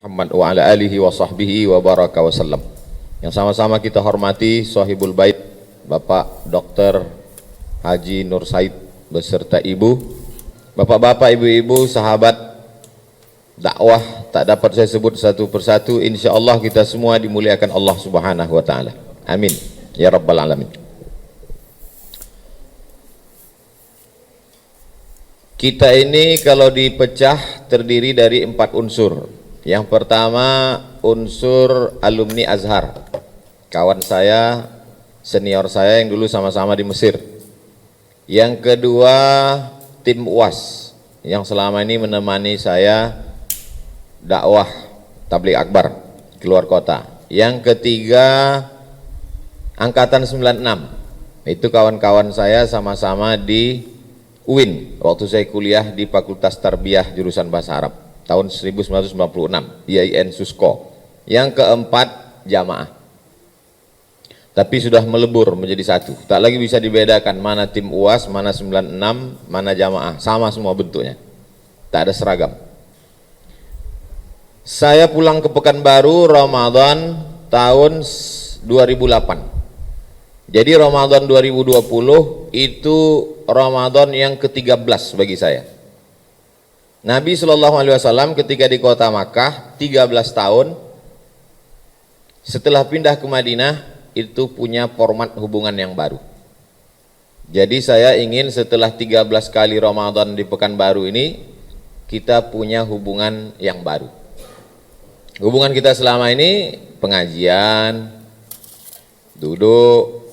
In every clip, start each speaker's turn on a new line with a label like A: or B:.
A: Muhammad wa ala alihi wa sahbihi wa baraka wa sallam. Yang sama-sama kita hormati sahibul bait Bapak Dr. Haji Nur Said beserta ibu, bapak-bapak, ibu-ibu, sahabat dakwah, tak dapat saya sebut satu persatu. Insyaallah kita semua dimuliakan Allah Subhanahu wa taala. Amin ya rabbal alamin. Kita ini kalau dipecah terdiri dari 4 unsur. Yang pertama unsur alumni Azhar, kawan saya, senior saya yang dulu sama-sama di Mesir. Yang kedua tim UAS yang selama ini menemani saya dakwah tabligh akbar keluar kota. Yang ketiga angkatan 96, itu kawan-kawan saya sama-sama di UIN waktu saya kuliah di Fakultas Tarbiyah jurusan Bahasa Arab tahun 1996, IAIN Susko. Yang keempat jamaah, tapi sudah melebur menjadi satu, tak lagi bisa dibedakan mana tim UAS, mana 96, mana jamaah, sama semua bentuknya, tak ada seragam. Saya pulang ke Pekanbaru Ramadan tahun 2008. Jadi Ramadan 2020 itu Ramadan yang ke-13 bagi saya. Nabi SAW ketika di kota Makkah 13 tahun, setelah pindah ke Madinah itu punya format hubungan yang baru. Jadi saya ingin setelah 13 kali Ramadan di Pekanbaru ini kita punya hubungan yang baru. Hubungan kita selama ini pengajian, duduk,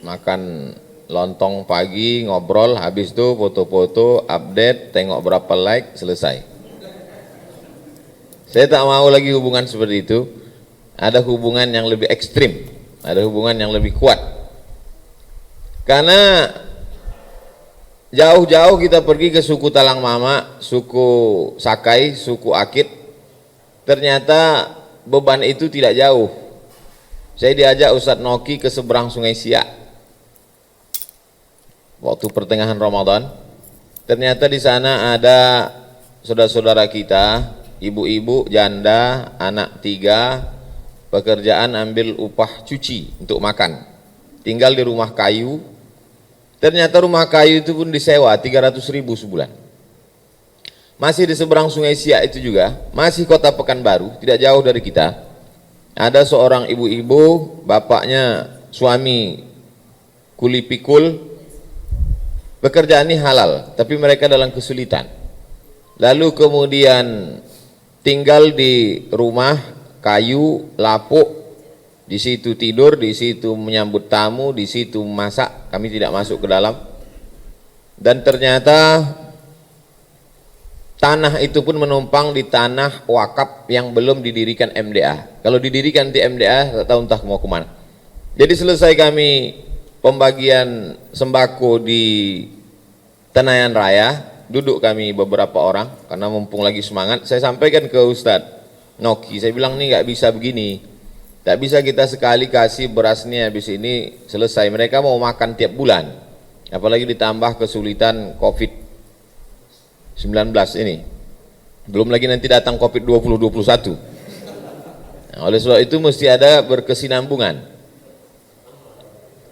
A: makan lontong pagi, ngobrol, habis itu foto-foto, update, tengok berapa like, selesai. Saya tak mau lagi hubungan seperti itu. Ada hubungan yang lebih ekstrim, ada hubungan yang lebih kuat. Karena jauh-jauh kita pergi ke suku Talang Mama, suku Sakai, suku Akit, ternyata beban itu tidak jauh. Saya diajak Ustadz Noki ke seberang Sungai Siak waktu pertengahan Ramadan. Ternyata di sana ada saudara-saudara kita, ibu-ibu janda, anak 3, pekerjaan ambil upah cuci untuk makan, tinggal di rumah kayu. Ternyata rumah kayu itu pun disewa 300.000 sebulan. Masih di seberang Sungai Siak itu juga, masih kota Pekanbaru, tidak jauh dari kita. Ada seorang ibu-ibu, bapaknya suami kuli pikul. Pekerjaan ini halal, tapi mereka dalam kesulitan. Lalu kemudian tinggal di rumah kayu, lapuk, di situ tidur, di situ menyambut tamu, di situ masak. Kami tidak masuk ke dalam. Dan ternyata tanah itu pun menumpang di tanah wakaf yang belum didirikan MDA. Kalau didirikan di MDA, tak tahu entah mau kemana. Jadi selesai kami pembagian sembako di Tenayan Raya, duduk kami beberapa orang, karena mumpung lagi semangat, saya sampaikan ke Ustadz Noki, saya bilang ini nggak bisa begini, tak bisa kita sekali kasih berasnya habis ini selesai, mereka mau makan tiap bulan, apalagi ditambah kesulitan COVID-19 ini, belum lagi nanti datang COVID 2021. Nah, oleh sebab itu mesti ada berkesinambungan.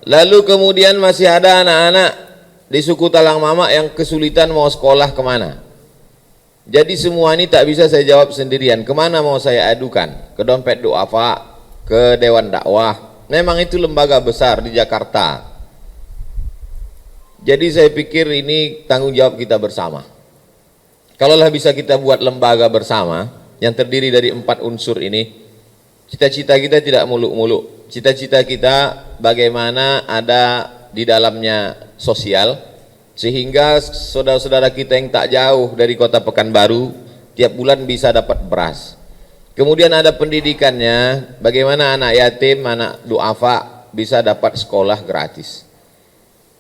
A: Lalu kemudian masih ada anak-anak di suku Talang Mama yang kesulitan mau sekolah kemana. Jadi semua ini tak bisa saya jawab sendirian. Kemana mau saya adukan? Ke Dompet Duafa, ke Dewan Dakwah. Memang itu lembaga besar di Jakarta. Jadi saya pikir ini tanggung jawab kita bersama. Kalaulah bisa kita buat lembaga bersama yang terdiri dari 4 unsur ini, cita-cita kita tidak muluk-muluk. Cita-cita kita bagaimana ada di dalamnya sosial, sehingga saudara-saudara kita yang tak jauh dari kota Pekanbaru tiap bulan bisa dapat beras. Kemudian ada pendidikannya, bagaimana anak yatim, anak duafa bisa dapat sekolah gratis.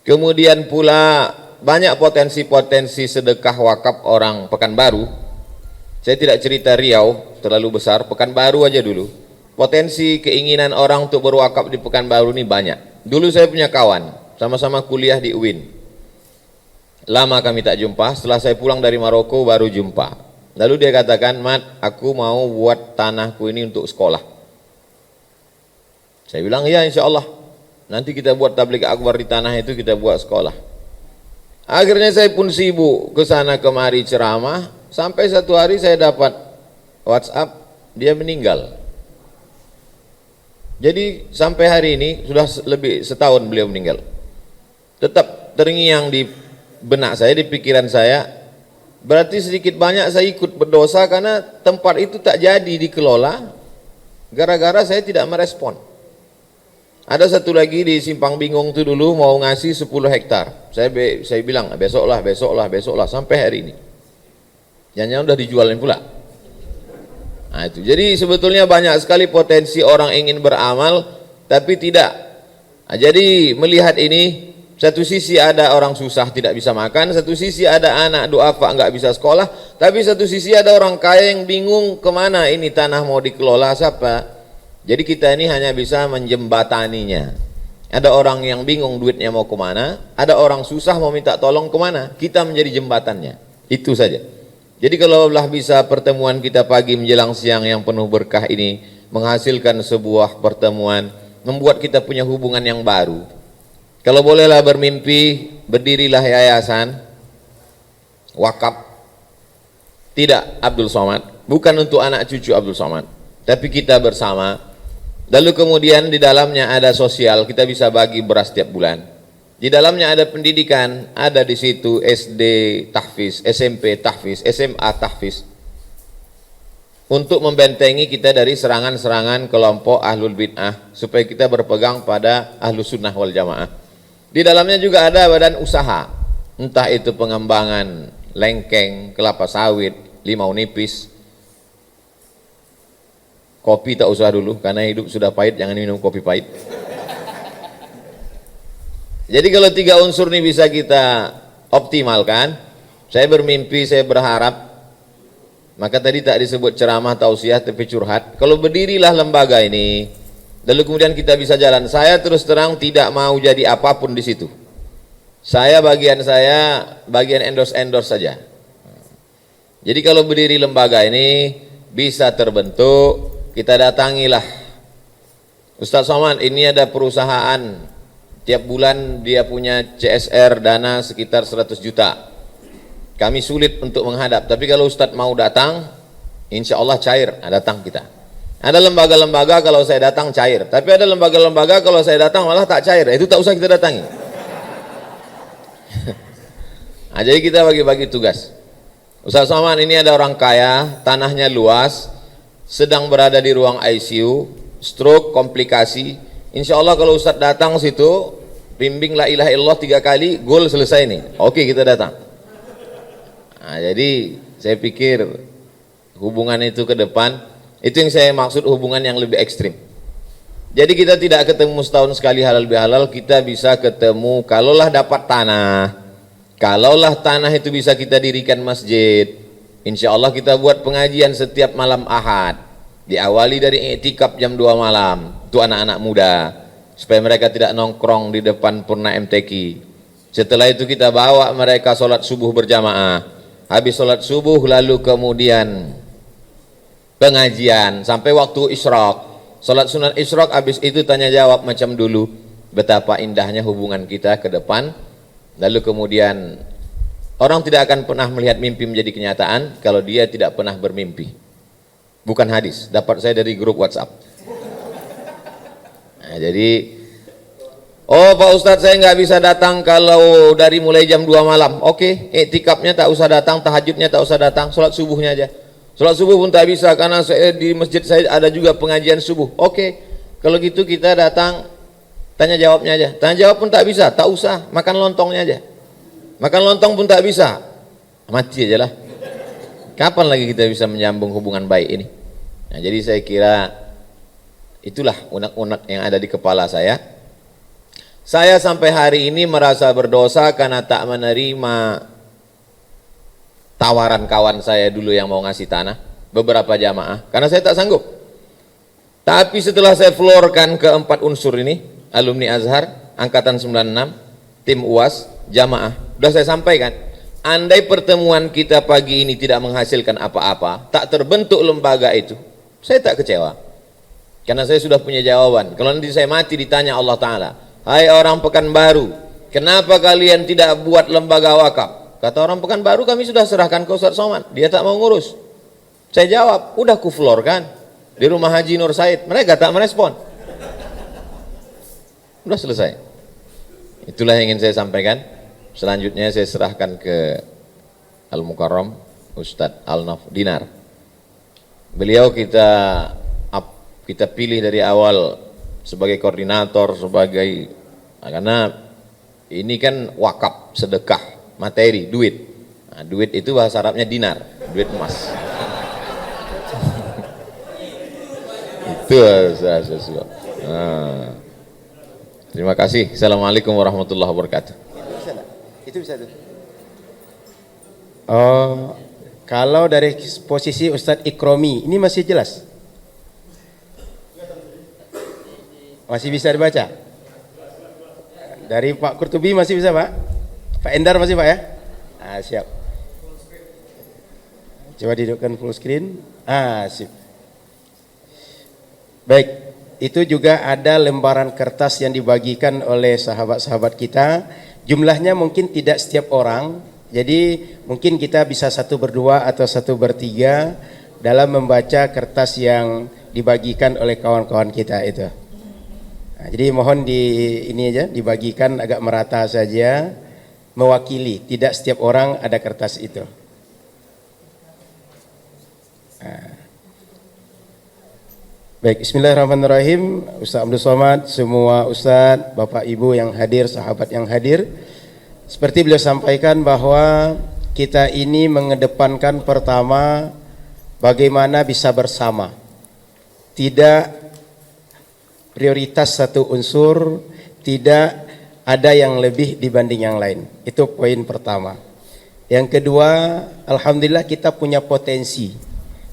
A: Kemudian pula banyak potensi-potensi sedekah wakaf orang Pekanbaru. Saya tidak cerita Riau terlalu besar, Pekanbaru aja dulu. Potensi keinginan orang untuk berwakaf di Pekanbaru ini banyak. Dulu saya punya kawan, sama-sama kuliah di UIN. Lama kami tak jumpa, setelah saya pulang dari Maroko baru jumpa. Lalu dia katakan, Mat, aku mau buat tanahku ini untuk sekolah. Saya bilang, ya insya Allah. Nanti kita buat tabligh akbar di tanah itu, kita buat sekolah. Akhirnya saya pun sibuk ke sana kemari ceramah, sampai satu hari saya dapat WhatsApp, dia meninggal. Jadi sampai hari ini sudah lebih setahun beliau meninggal. Tetap terngiang di benak saya, di pikiran saya, berarti sedikit banyak saya ikut berdosa karena tempat itu tak jadi dikelola gara-gara saya tidak merespon. Ada satu lagi di Simpang Bingung itu dulu mau ngasih 10 hektar. Saya bilang besoklah sampai hari ini. Jangan-jangan udah dijualin pula. Nah itu. Jadi sebetulnya banyak sekali potensi orang ingin beramal tapi tidak. Nah, jadi melihat ini, satu sisi ada orang susah tidak bisa makan, satu sisi ada anak duafa nggak bisa sekolah, tapi satu sisi ada orang kaya yang bingung kemana ini tanah mau dikelola siapa. Jadi kita ini hanya bisa menjembataninya. Ada orang yang bingung duitnya mau kemana, ada orang susah mau minta tolong kemana, kita menjadi jembatannya. Itu saja. Jadi kalau Allah bisa pertemuan kita pagi menjelang siang yang penuh berkah ini menghasilkan sebuah pertemuan, membuat kita punya hubungan yang baru. Kalau bolehlah bermimpi, berdirilah yayasan wakaf tidak Abdul Somad, bukan untuk anak cucu Abdul Somad, tapi kita bersama. Lalu kemudian di dalamnya ada sosial, kita bisa bagi beras setiap bulan. Di dalamnya ada pendidikan, ada di situ SD tahfiz, SMP tahfiz, SMA tahfiz. Untuk membentengi kita dari serangan-serangan kelompok ahlul bid'ah, supaya kita berpegang pada ahlus sunnah wal jamaah. Di dalamnya juga ada badan usaha, entah itu pengembangan lengkeng, kelapa sawit, limau nipis. Kopi tak usah dulu, karena hidup sudah pahit, jangan minum kopi pahit. Jadi kalau 3 unsur ini bisa kita optimalkan, saya bermimpi, saya berharap, maka tadi tak disebut ceramah tausiah tapi curhat. Kalau berdirilah lembaga ini, lalu kemudian kita bisa jalan. Saya terus terang tidak mau jadi apapun di situ. Saya bagian endorse saja. Jadi kalau berdiri lembaga ini bisa terbentuk, kita datangilah Ustaz Somad, ini ada perusahaan tiap bulan dia punya CSR dana sekitar 100 juta. Kami sulit untuk menghadap, tapi kalau Ustaz mau datang, insya Allah cair, datang kita. Ada lembaga-lembaga kalau saya datang cair, tapi ada lembaga-lembaga kalau saya datang malah tak cair, itu tak usah kita datangi. Nah, jadi kita bagi-bagi tugas. Ustaz Somad, ini ada orang kaya, tanahnya luas, sedang berada di ruang ICU, stroke, komplikasi. Insya Allah kalau Ustaz datang situ, bimbing la ilaha illallah 3 kali, goal selesai nih. Oke, kita datang. Nah, jadi saya pikir hubungan itu ke depan, itu yang saya maksud hubungan yang lebih ekstrim. Jadi kita tidak ketemu setahun sekali halal bihalal, kita bisa ketemu kalaulah dapat tanah. Kalaulah tanah itu bisa kita dirikan masjid, insya Allah kita buat pengajian setiap malam Ahad. Diawali dari i'tikaf jam 2 malam untuk anak-anak muda, supaya mereka tidak nongkrong di depan Purna MTQ. Setelah itu kita bawa mereka sholat subuh berjamaah. Habis sholat subuh lalu kemudian pengajian sampai waktu isyraq. Sholat sunat isyraq, habis itu tanya jawab macam dulu. Betapa indahnya hubungan kita ke depan. Lalu kemudian orang tidak akan pernah melihat mimpi menjadi kenyataan kalau dia tidak pernah bermimpi. Bukan hadis, dapat saya dari grup WhatsApp. Nah, jadi, oh Pak Ustadz saya nggak bisa datang kalau dari mulai jam 2 malam. Oke, iktikafnya tak usah datang, tahajudnya tak usah datang, sholat subuhnya aja. Sholat subuh pun tak bisa karena saya di masjid saya ada juga pengajian subuh. Oke, kalau gitu kita datang, tanya jawabnya aja. Tanya jawab pun tak bisa, tak usah, makan lontongnya aja. Makan lontong pun tak bisa, mati aja lah. Kapan lagi kita bisa menyambung hubungan baik ini? Nah, jadi saya kira itulah unek-unek yang ada di kepala saya. Saya sampai hari ini merasa berdosa karena tak menerima tawaran kawan saya dulu yang mau ngasih tanah, beberapa jamaah, karena saya tak sanggup. Tapi setelah saya florkan ke 4 unsur ini, alumni Azhar, angkatan 96, tim UAS, jamaah, sudah saya sampaikan, andai pertemuan kita pagi ini tidak menghasilkan apa-apa, tak terbentuk lembaga itu, saya tak kecewa. Karena saya sudah punya jawaban. Kalau nanti saya mati ditanya Allah Ta'ala, hai orang Pekanbaru, kenapa kalian tidak buat lembaga wakaf? Kata orang Pekanbaru, kami sudah serahkan ke Ustaz Somad, dia tak mau ngurus. Saya jawab, udah kuflorkan di rumah Haji Nur Said, mereka tak merespon. Udah selesai. Itulah yang ingin saya sampaikan. Selanjutnya saya serahkan ke Al-Mukarram Ustadz Al-Naf Dinar. Beliau kita pilih dari awal sebagai koordinator, karena ini kan wakaf, sedekah, materi, duit. Nah, duit itu bahasa Arabnya dinar, duit emas. Itu sesuatu. Nah. Terima kasih. Assalamualaikum warahmatullahi wabarakatuh.
B: Itu bisa tuh. Oh, kalau dari posisi Ustadz Ikromi, ini masih jelas? Masih bisa dibaca? Dari Pak Kurtubi masih bisa, Pak? Pak Endar masih, Pak, ya? Ah, siap. Coba dihidupkan full screen. Ah, sip. Baik. Itu juga ada lembaran kertas yang dibagikan oleh sahabat-sahabat kita. Jumlahnya mungkin tidak setiap orang, jadi mungkin kita bisa satu berdua atau satu bertiga dalam membaca kertas yang dibagikan oleh kawan-kawan kita itu. Nah, jadi mohon ini aja dibagikan agak merata saja, mewakili, tidak setiap orang ada kertas itu. Nah. Baik, bismillahirrahmanirrahim. Ustaz Abdul Somad, semua Ustaz, Bapak Ibu yang hadir, sahabat yang hadir. Seperti beliau sampaikan bahwa kita ini mengedepankan pertama bagaimana bisa bersama. Tidak prioritas satu unsur, tidak ada yang lebih dibanding yang lain. Itu poin pertama. Yang kedua, alhamdulillah kita punya potensi.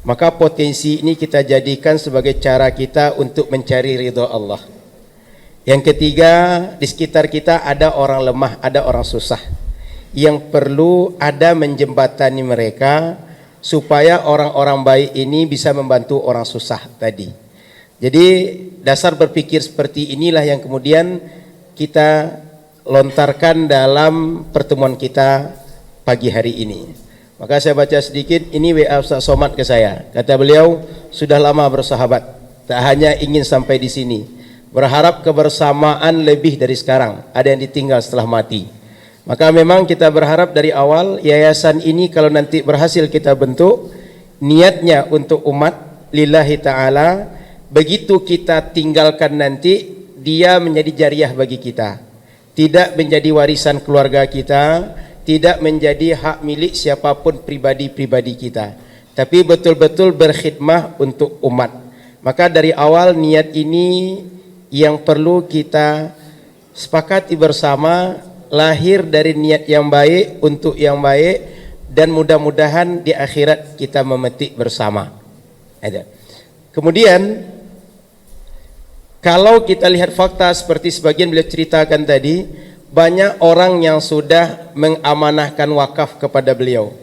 B: Maka potensi ini kita jadikan sebagai cara kita untuk mencari ridha Allah. Yang ketiga, di sekitar kita ada orang lemah, ada orang susah. Yang perlu ada menjembatani mereka supaya orang-orang baik ini bisa membantu orang susah tadi. Jadi dasar berpikir seperti inilah yang kemudian kita lontarkan dalam pertemuan kita pagi hari ini. Maka saya baca sedikit, ini WA Ustaz Somad ke saya. Kata beliau, sudah lama bersahabat, tak hanya ingin sampai di sini, berharap kebersamaan lebih dari sekarang, ada yang ditinggal setelah mati. Maka memang kita berharap dari awal, yayasan ini kalau nanti berhasil kita bentuk, niatnya untuk umat, lillahi ta'ala, begitu kita tinggalkan nanti, dia menjadi jariah bagi kita. Tidak menjadi warisan keluarga kita, tidak menjadi hak milik siapapun pribadi-pribadi kita, tapi betul-betul berkhidmah untuk umat. Maka dari awal niat ini yang perlu kita sepakati bersama, lahir dari niat yang baik untuk yang baik, dan mudah-mudahan di akhirat kita memetik bersama. Ada. Kemudian kalau kita lihat fakta seperti sebagian beliau ceritakan tadi, banyak orang yang sudah mengamanahkan wakaf kepada beliau.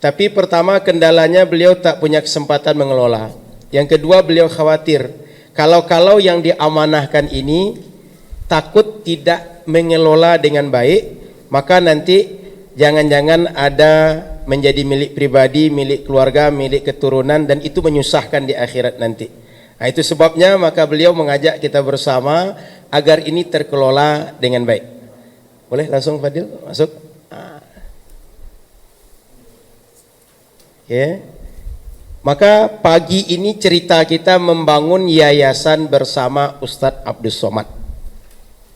B: Tapi pertama kendalanya beliau tak punya kesempatan mengelola. Yang kedua beliau khawatir kalau yang diamanahkan ini takut tidak mengelola dengan baik, maka nanti jangan-jangan ada menjadi milik pribadi, milik keluarga, milik keturunan, dan itu menyusahkan di akhirat nanti. Nah, itu sebabnya maka beliau mengajak kita bersama agar ini terkelola dengan baik. Boleh langsung Fadil masuk. Oke. Maka pagi ini cerita kita membangun yayasan bersama Ustadz Abdul Somad.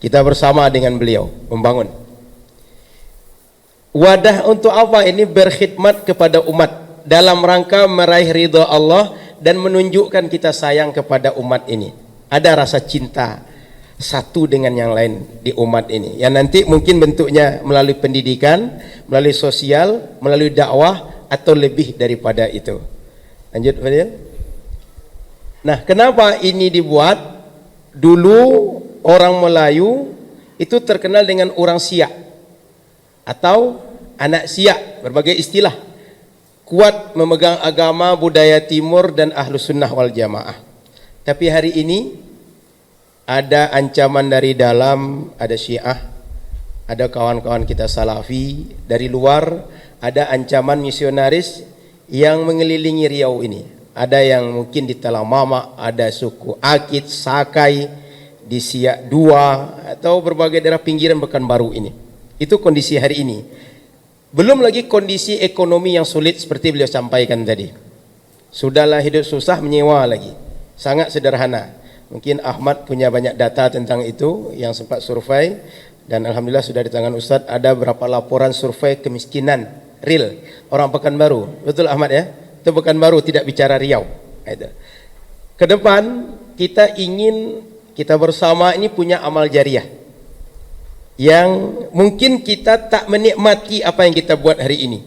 B: Kita bersama dengan beliau membangun. Wadah untuk apa? Ini berkhidmat kepada umat dalam rangka meraih ridha Allah dan menunjukkan kita sayang kepada umat ini. Ada rasa cinta satu dengan yang lain di umat ini, yang nanti mungkin bentuknya melalui pendidikan, melalui sosial, melalui dakwah, atau lebih daripada itu. Lanjut Fadil. Nah, kenapa ini dibuat? Dulu orang Melayu itu terkenal dengan orang Siak atau anak Syiah, berbagai istilah, kuat memegang agama budaya timur dan ahlus sunnah wal jamaah. Tapi hari ini ada ancaman dari dalam, ada Syiah, ada kawan-kawan kita Salafi, dari luar ada ancaman misionaris yang mengelilingi Riau ini. Ada yang mungkin di Talamama, ada suku Akit, Sakai, di Siak Dua, atau berbagai daerah pinggiran Pekanbaru ini. Itu kondisi hari ini. Belum lagi kondisi ekonomi yang sulit seperti beliau sampaikan tadi. Sudahlah hidup susah, menyewa lagi. Sangat sederhana. Mungkin Ahmad punya banyak data tentang itu yang sempat survei, dan alhamdulillah sudah di tangan Ustadz ada berapa laporan survei kemiskinan real orang Pekanbaru. Betul Ahmad ya? Itu Pekanbaru, tidak bicara Riau. Itu. Ke depan kita ingin, kita bersama ini punya amal jariah yang mungkin kita tak menikmati apa yang kita buat hari ini.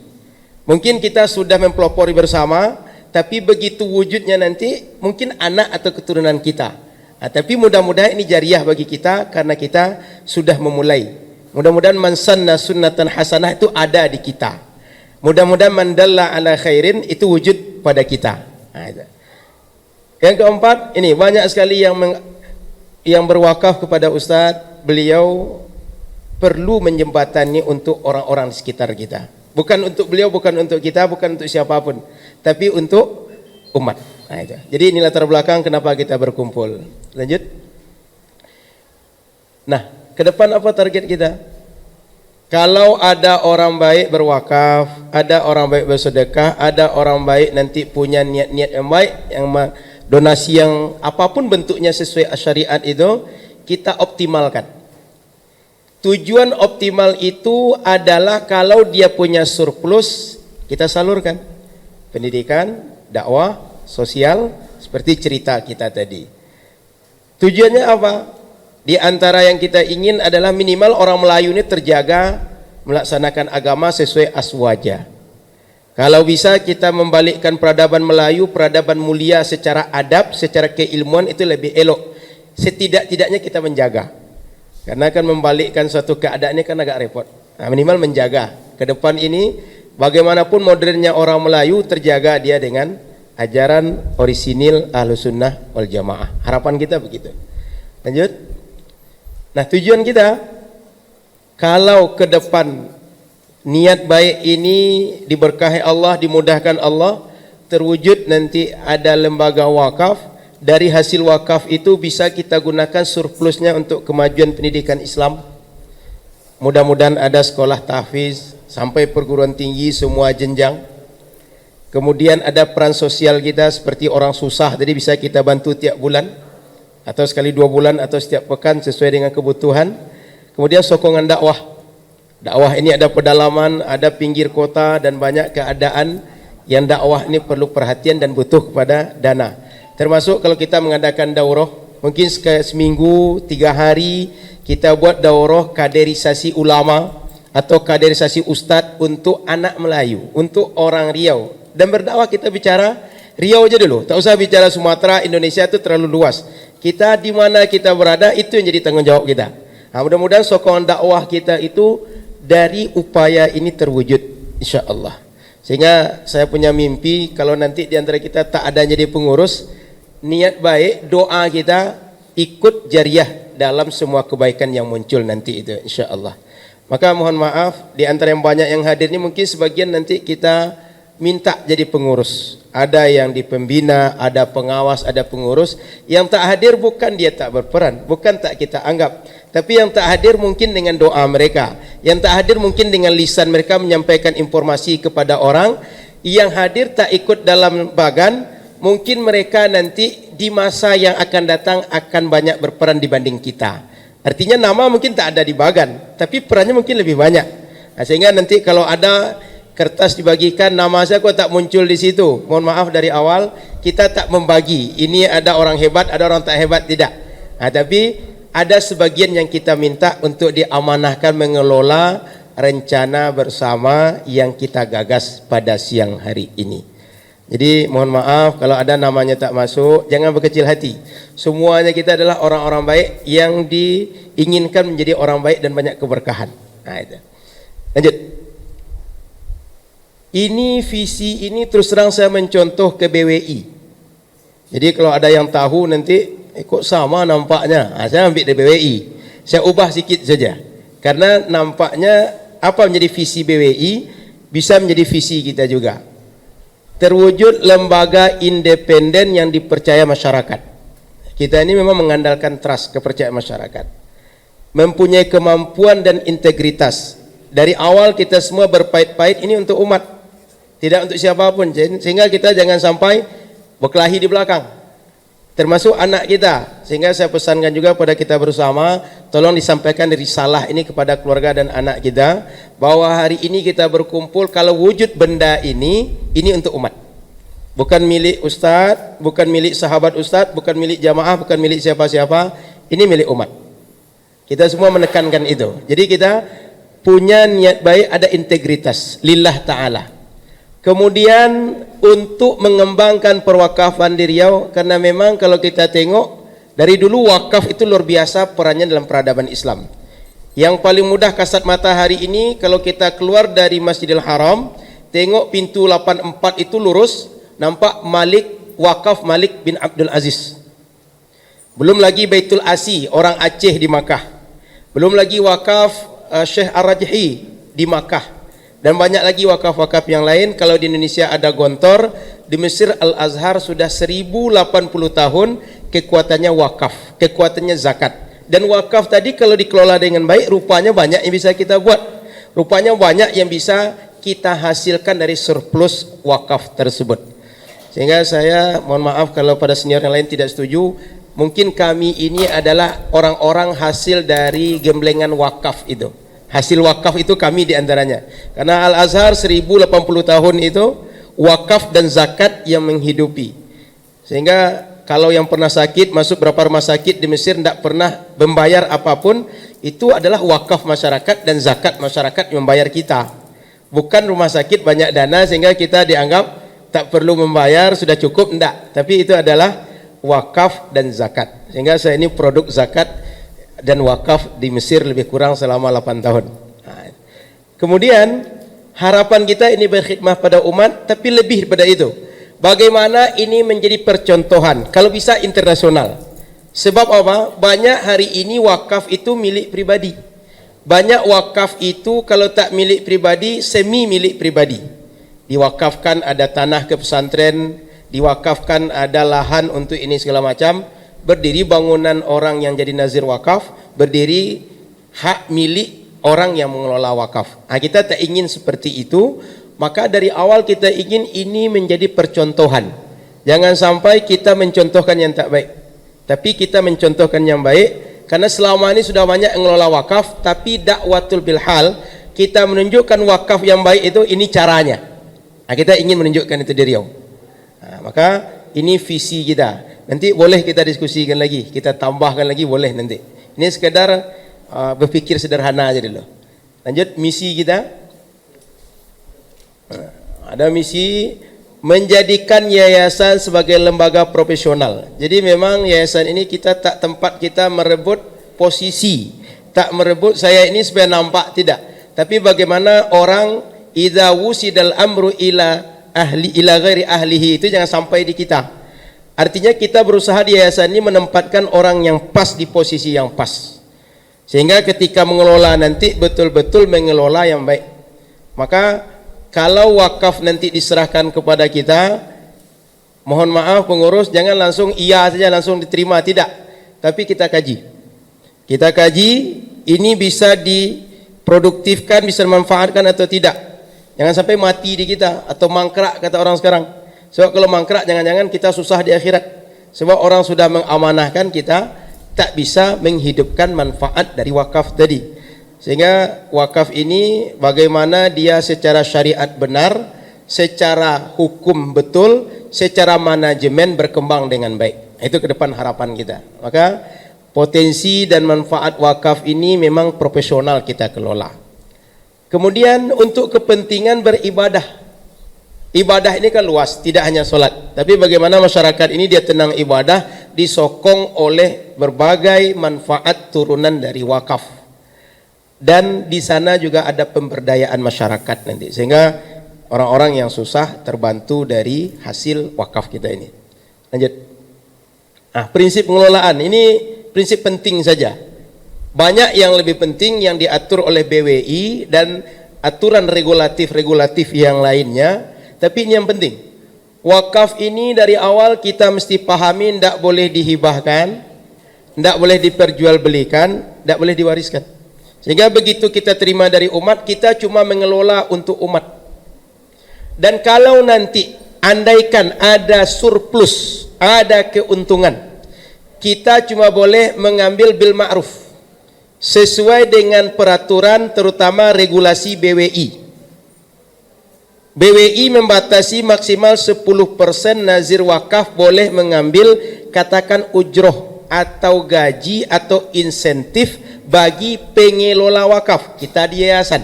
B: Mungkin kita sudah mempelopori bersama, tapi begitu wujudnya nanti mungkin anak atau keturunan kita. Tapi mudah-mudahan ini jariah bagi kita karena kita sudah memulai. Mudah-mudahan man sanna sunnatan hasanah itu ada di kita. Mudah-mudahan man dalla ala khairin itu wujud pada kita. Yang keempat, ini banyak sekali yang berwakaf kepada Ustadz. Beliau perlu menjembatani untuk orang-orang di sekitar kita. Bukan untuk beliau, bukan untuk kita, bukan untuk siapapun, tapi untuk umat. Jadi ini latar belakang kenapa kita berkumpul. Lanjut. Nah, ke depan apa target kita? Kalau ada orang baik berwakaf, ada orang baik bersedekah, ada orang baik nanti punya niat-niat yang baik, yang donasi yang apapun bentuknya sesuai syariat itu, kita optimalkan. Tujuan optimal itu adalah kalau dia punya surplus, kita salurkan. Pendidikan, dakwah, sosial, seperti cerita kita tadi. Tujuannya apa? Di antara yang kita ingin adalah minimal orang Melayu ini terjaga melaksanakan agama sesuai aswaja. Kalau bisa kita membalikkan peradaban Melayu, peradaban mulia secara adab, secara keilmuan itu lebih elok. Setidak-tidaknya kita menjaga. Karena kan membalikkan suatu keadaan ini kan agak repot. Nah, minimal menjaga. Ke depan ini bagaimanapun modernnya orang Melayu terjaga dia dengan ajaran orisinil Ahlus Sunnah wal Jamaah. Harapan kita begitu. Lanjut. Nah, tujuan kita kalau ke depan niat baik ini diberkahi Allah, dimudahkan Allah, terwujud nanti ada lembaga wakaf. Dari hasil wakaf itu bisa kita gunakan surplusnya untuk kemajuan pendidikan Islam. Mudah-mudahan ada sekolah tahfiz sampai perguruan tinggi semua jenjang. Kemudian ada peran sosial kita seperti orang susah, jadi bisa kita bantu tiap bulan atau sekali 2 bulan atau setiap pekan sesuai dengan kebutuhan. Kemudian sokongan dakwah. Dakwah ini ada pedalaman, ada pinggir kota dan banyak keadaan yang dakwah ini perlu perhatian dan butuh kepada dana. Termasuk kalau kita mengadakan daurah, mungkin seminggu 3 hari kita buat daurah kaderisasi ulama atau kaderisasi ustadz untuk anak Melayu, untuk orang Riau. Dan berdakwah kita bicara Riau aja dulu, tak usah bicara Sumatera, Indonesia itu terlalu luas. Kita di mana kita berada itu yang jadi tanggung jawab kita. Nah, mudah-mudahan sokongan dakwah kita itu dari upaya ini terwujud insyaallah. Sehingga saya punya mimpi kalau nanti di antara kita tak ada jadi pengurus, niat baik, doa kita ikut jariah dalam semua kebaikan yang muncul nanti itu insyaallah. Maka mohon maaf di antara yang banyak yang hadir ini mungkin sebagian nanti kita minta jadi pengurus. Ada yang di pembina, ada pengawas, ada pengurus. Yang tak hadir bukan dia tak berperan, bukan tak kita anggap, tapi yang tak hadir mungkin dengan doa mereka, yang tak hadir mungkin dengan lisan mereka menyampaikan informasi kepada orang. Yang hadir tak ikut dalam bagan, mungkin mereka nanti di masa yang akan datang akan banyak berperan dibanding kita. Artinya nama mungkin tak ada di bagan, tapi perannya mungkin lebih banyak. Nah, sehingga nanti kalau ada kertas dibagikan, nama saya kok tak muncul di situ, mohon maaf dari awal kita tak membagi. Ini ada orang hebat, ada orang tak hebat, tidak. Nah, tapi ada sebagian yang kita minta untuk diamanahkan mengelola rencana bersama yang kita gagas pada siang hari ini. Jadi mohon maaf kalau ada namanya tak masuk, jangan berkecil hati. Semuanya kita adalah orang-orang baik yang diinginkan menjadi orang baik dan banyak keberkahan. Nah, itu. Lanjut. Ini visi ini terus terang saya mencontoh ke BWI. Jadi kalau ada yang tahu nanti kok sama nampaknya, saya ambil dari BWI. Saya ubah sedikit saja. Karena nampaknya apa menjadi visi BWI bisa menjadi visi kita juga. Terwujud lembaga independen yang dipercaya masyarakat. Kita ini memang mengandalkan trust, kepercayaan masyarakat. Mempunyai kemampuan dan integritas. Dari awal kita semua berpait-pait ini untuk umat, tidak untuk siapapun. Sehingga kita jangan sampai berkelahi di belakang, termasuk anak kita. Sehingga saya pesankan juga pada kita bersama, tolong disampaikan risalah ini kepada keluarga dan anak kita, bahwa hari ini kita berkumpul, kalau wujud benda ini untuk umat. Bukan milik ustaz, bukan milik sahabat ustaz, bukan milik jamaah, bukan milik siapa-siapa, ini milik umat. Kita semua menekankan itu. Jadi kita punya niat baik, ada integritas lillah ta'ala. Kemudian untuk mengembangkan perwakafan di Riau, karena memang kalau kita tengok dari dulu wakaf itu luar biasa perannya dalam peradaban Islam. Yang paling mudah kasat mata hari ini, kalau kita keluar dari Masjidil Haram, tengok pintu 84 itu lurus, nampak wakaf Malik bin Abdul Aziz. Belum lagi Baitul Asi, orang Aceh di Makkah. Belum lagi wakaf Syekh Ar-Rajhi di Makkah. Dan banyak lagi wakaf-wakaf yang lain. Kalau di Indonesia ada Gontor, di Mesir Al-Azhar sudah 1080 tahun kekuatannya wakaf, kekuatannya zakat. Dan wakaf tadi kalau dikelola dengan baik, rupanya banyak yang bisa kita buat. Rupanya banyak yang bisa kita hasilkan dari surplus wakaf tersebut. Sehingga saya mohon maaf kalau pada senior yang lain tidak setuju. Mungkin kami ini adalah orang-orang hasil dari gemblengan wakaf itu. Hasil wakaf itu kami diantaranya. Karena Al-Azhar 1080 tahun itu wakaf dan zakat yang menghidupi. Sehingga kalau yang pernah sakit, masuk berapa rumah sakit di Mesir tidak pernah membayar apapun, itu adalah wakaf masyarakat dan zakat masyarakat yang membayar kita. Bukan rumah sakit banyak dana sehingga kita dianggap tak perlu membayar, sudah cukup, enggak. Tapi itu adalah wakaf dan zakat. Sehingga saya ini produk zakat dan wakaf di Mesir lebih kurang selama 8 tahun. Kemudian harapan kita ini berkhidmah pada umat, tapi lebih daripada itu. Bagaimana ini menjadi percontohan, kalau bisa internasional. Sebab apa? Banyak hari ini wakaf itu milik pribadi. Banyak wakaf itu kalau tak milik pribadi, semi milik pribadi. Diwakafkan ada tanah ke pesantren, diwakafkan ada lahan untuk ini segala macam, berdiri bangunan orang yang jadi nazir wakaf, berdiri hak milik orang yang mengelola wakaf. Kita tak ingin seperti itu, maka dari awal kita ingin ini menjadi percontohan. Jangan sampai kita mencontohkan yang tak baik, tapi kita mencontohkan yang baik. Karena selama ini sudah banyak yang mengelola wakaf, tapi dakwatul bilhal, kita menunjukkan wakaf yang baik itu, ini caranya. Kita ingin menunjukkan itu di Riau. Maka ini visi kita. Nanti boleh kita diskusikan lagi, kita tambahkan lagi boleh nanti. Ini sekedar berpikir sederhana aja dulu. Lanjut misi kita. Ada misi menjadikan yayasan sebagai lembaga profesional. Jadi memang yayasan ini kita tak tempat kita merebut posisi, tak merebut saya ini supaya nampak, tidak. Tapi bagaimana orang idza wusidal amru ila ghairi ahlihi, itu jangan sampai di kita. Artinya kita berusaha di yayasan ini menempatkan orang yang pas di posisi yang pas. Sehingga ketika mengelola nanti betul-betul mengelola yang baik. Maka kalau wakaf nanti diserahkan kepada kita, mohon maaf pengurus jangan langsung iya saja langsung diterima, tidak. Tapi kita kaji. Kita kaji ini bisa diproduktifkan, bisa dimanfaatkan atau tidak. Jangan sampai mati di kita atau mangkrak kata orang sekarang. Sebab kalau mangkrak jangan-jangan kita susah di akhirat. Sebab orang sudah mengamanahkan kita, tak bisa menghidupkan manfaat dari wakaf tadi. Sehingga wakaf ini bagaimana dia secara syariat benar, secara hukum betul, secara manajemen berkembang dengan baik. Itu ke depan harapan kita. Maka potensi dan manfaat wakaf ini memang profesional kita kelola. Kemudian untuk kepentingan beribadah. Ibadah ini kan luas, tidak hanya solat. Tapi bagaimana masyarakat ini dia tenang ibadah, disokong oleh berbagai manfaat turunan dari wakaf. Dan di sana juga ada pemberdayaan masyarakat nanti. Sehingga orang-orang yang susah terbantu dari hasil wakaf kita ini. Lanjut. Prinsip pengelolaan ini prinsip penting saja. Banyak yang lebih penting yang diatur oleh BWI dan aturan regulatif yang lainnya, tapi ini yang penting. Wakaf ini dari awal kita mesti pahami tidak boleh dihibahkan, tidak boleh diperjualbelikan, tidak boleh diwariskan. Sehingga begitu kita terima dari umat, kita cuma mengelola untuk umat. Dan kalau nanti andaikan ada surplus, ada keuntungan, kita cuma boleh mengambil bil ma'ruf sesuai dengan peraturan terutama regulasi BWI. BWI membatasi maksimal 10% nazir wakaf boleh mengambil katakan ujroh atau gaji atau insentif bagi pengelola wakaf kita di yayasan.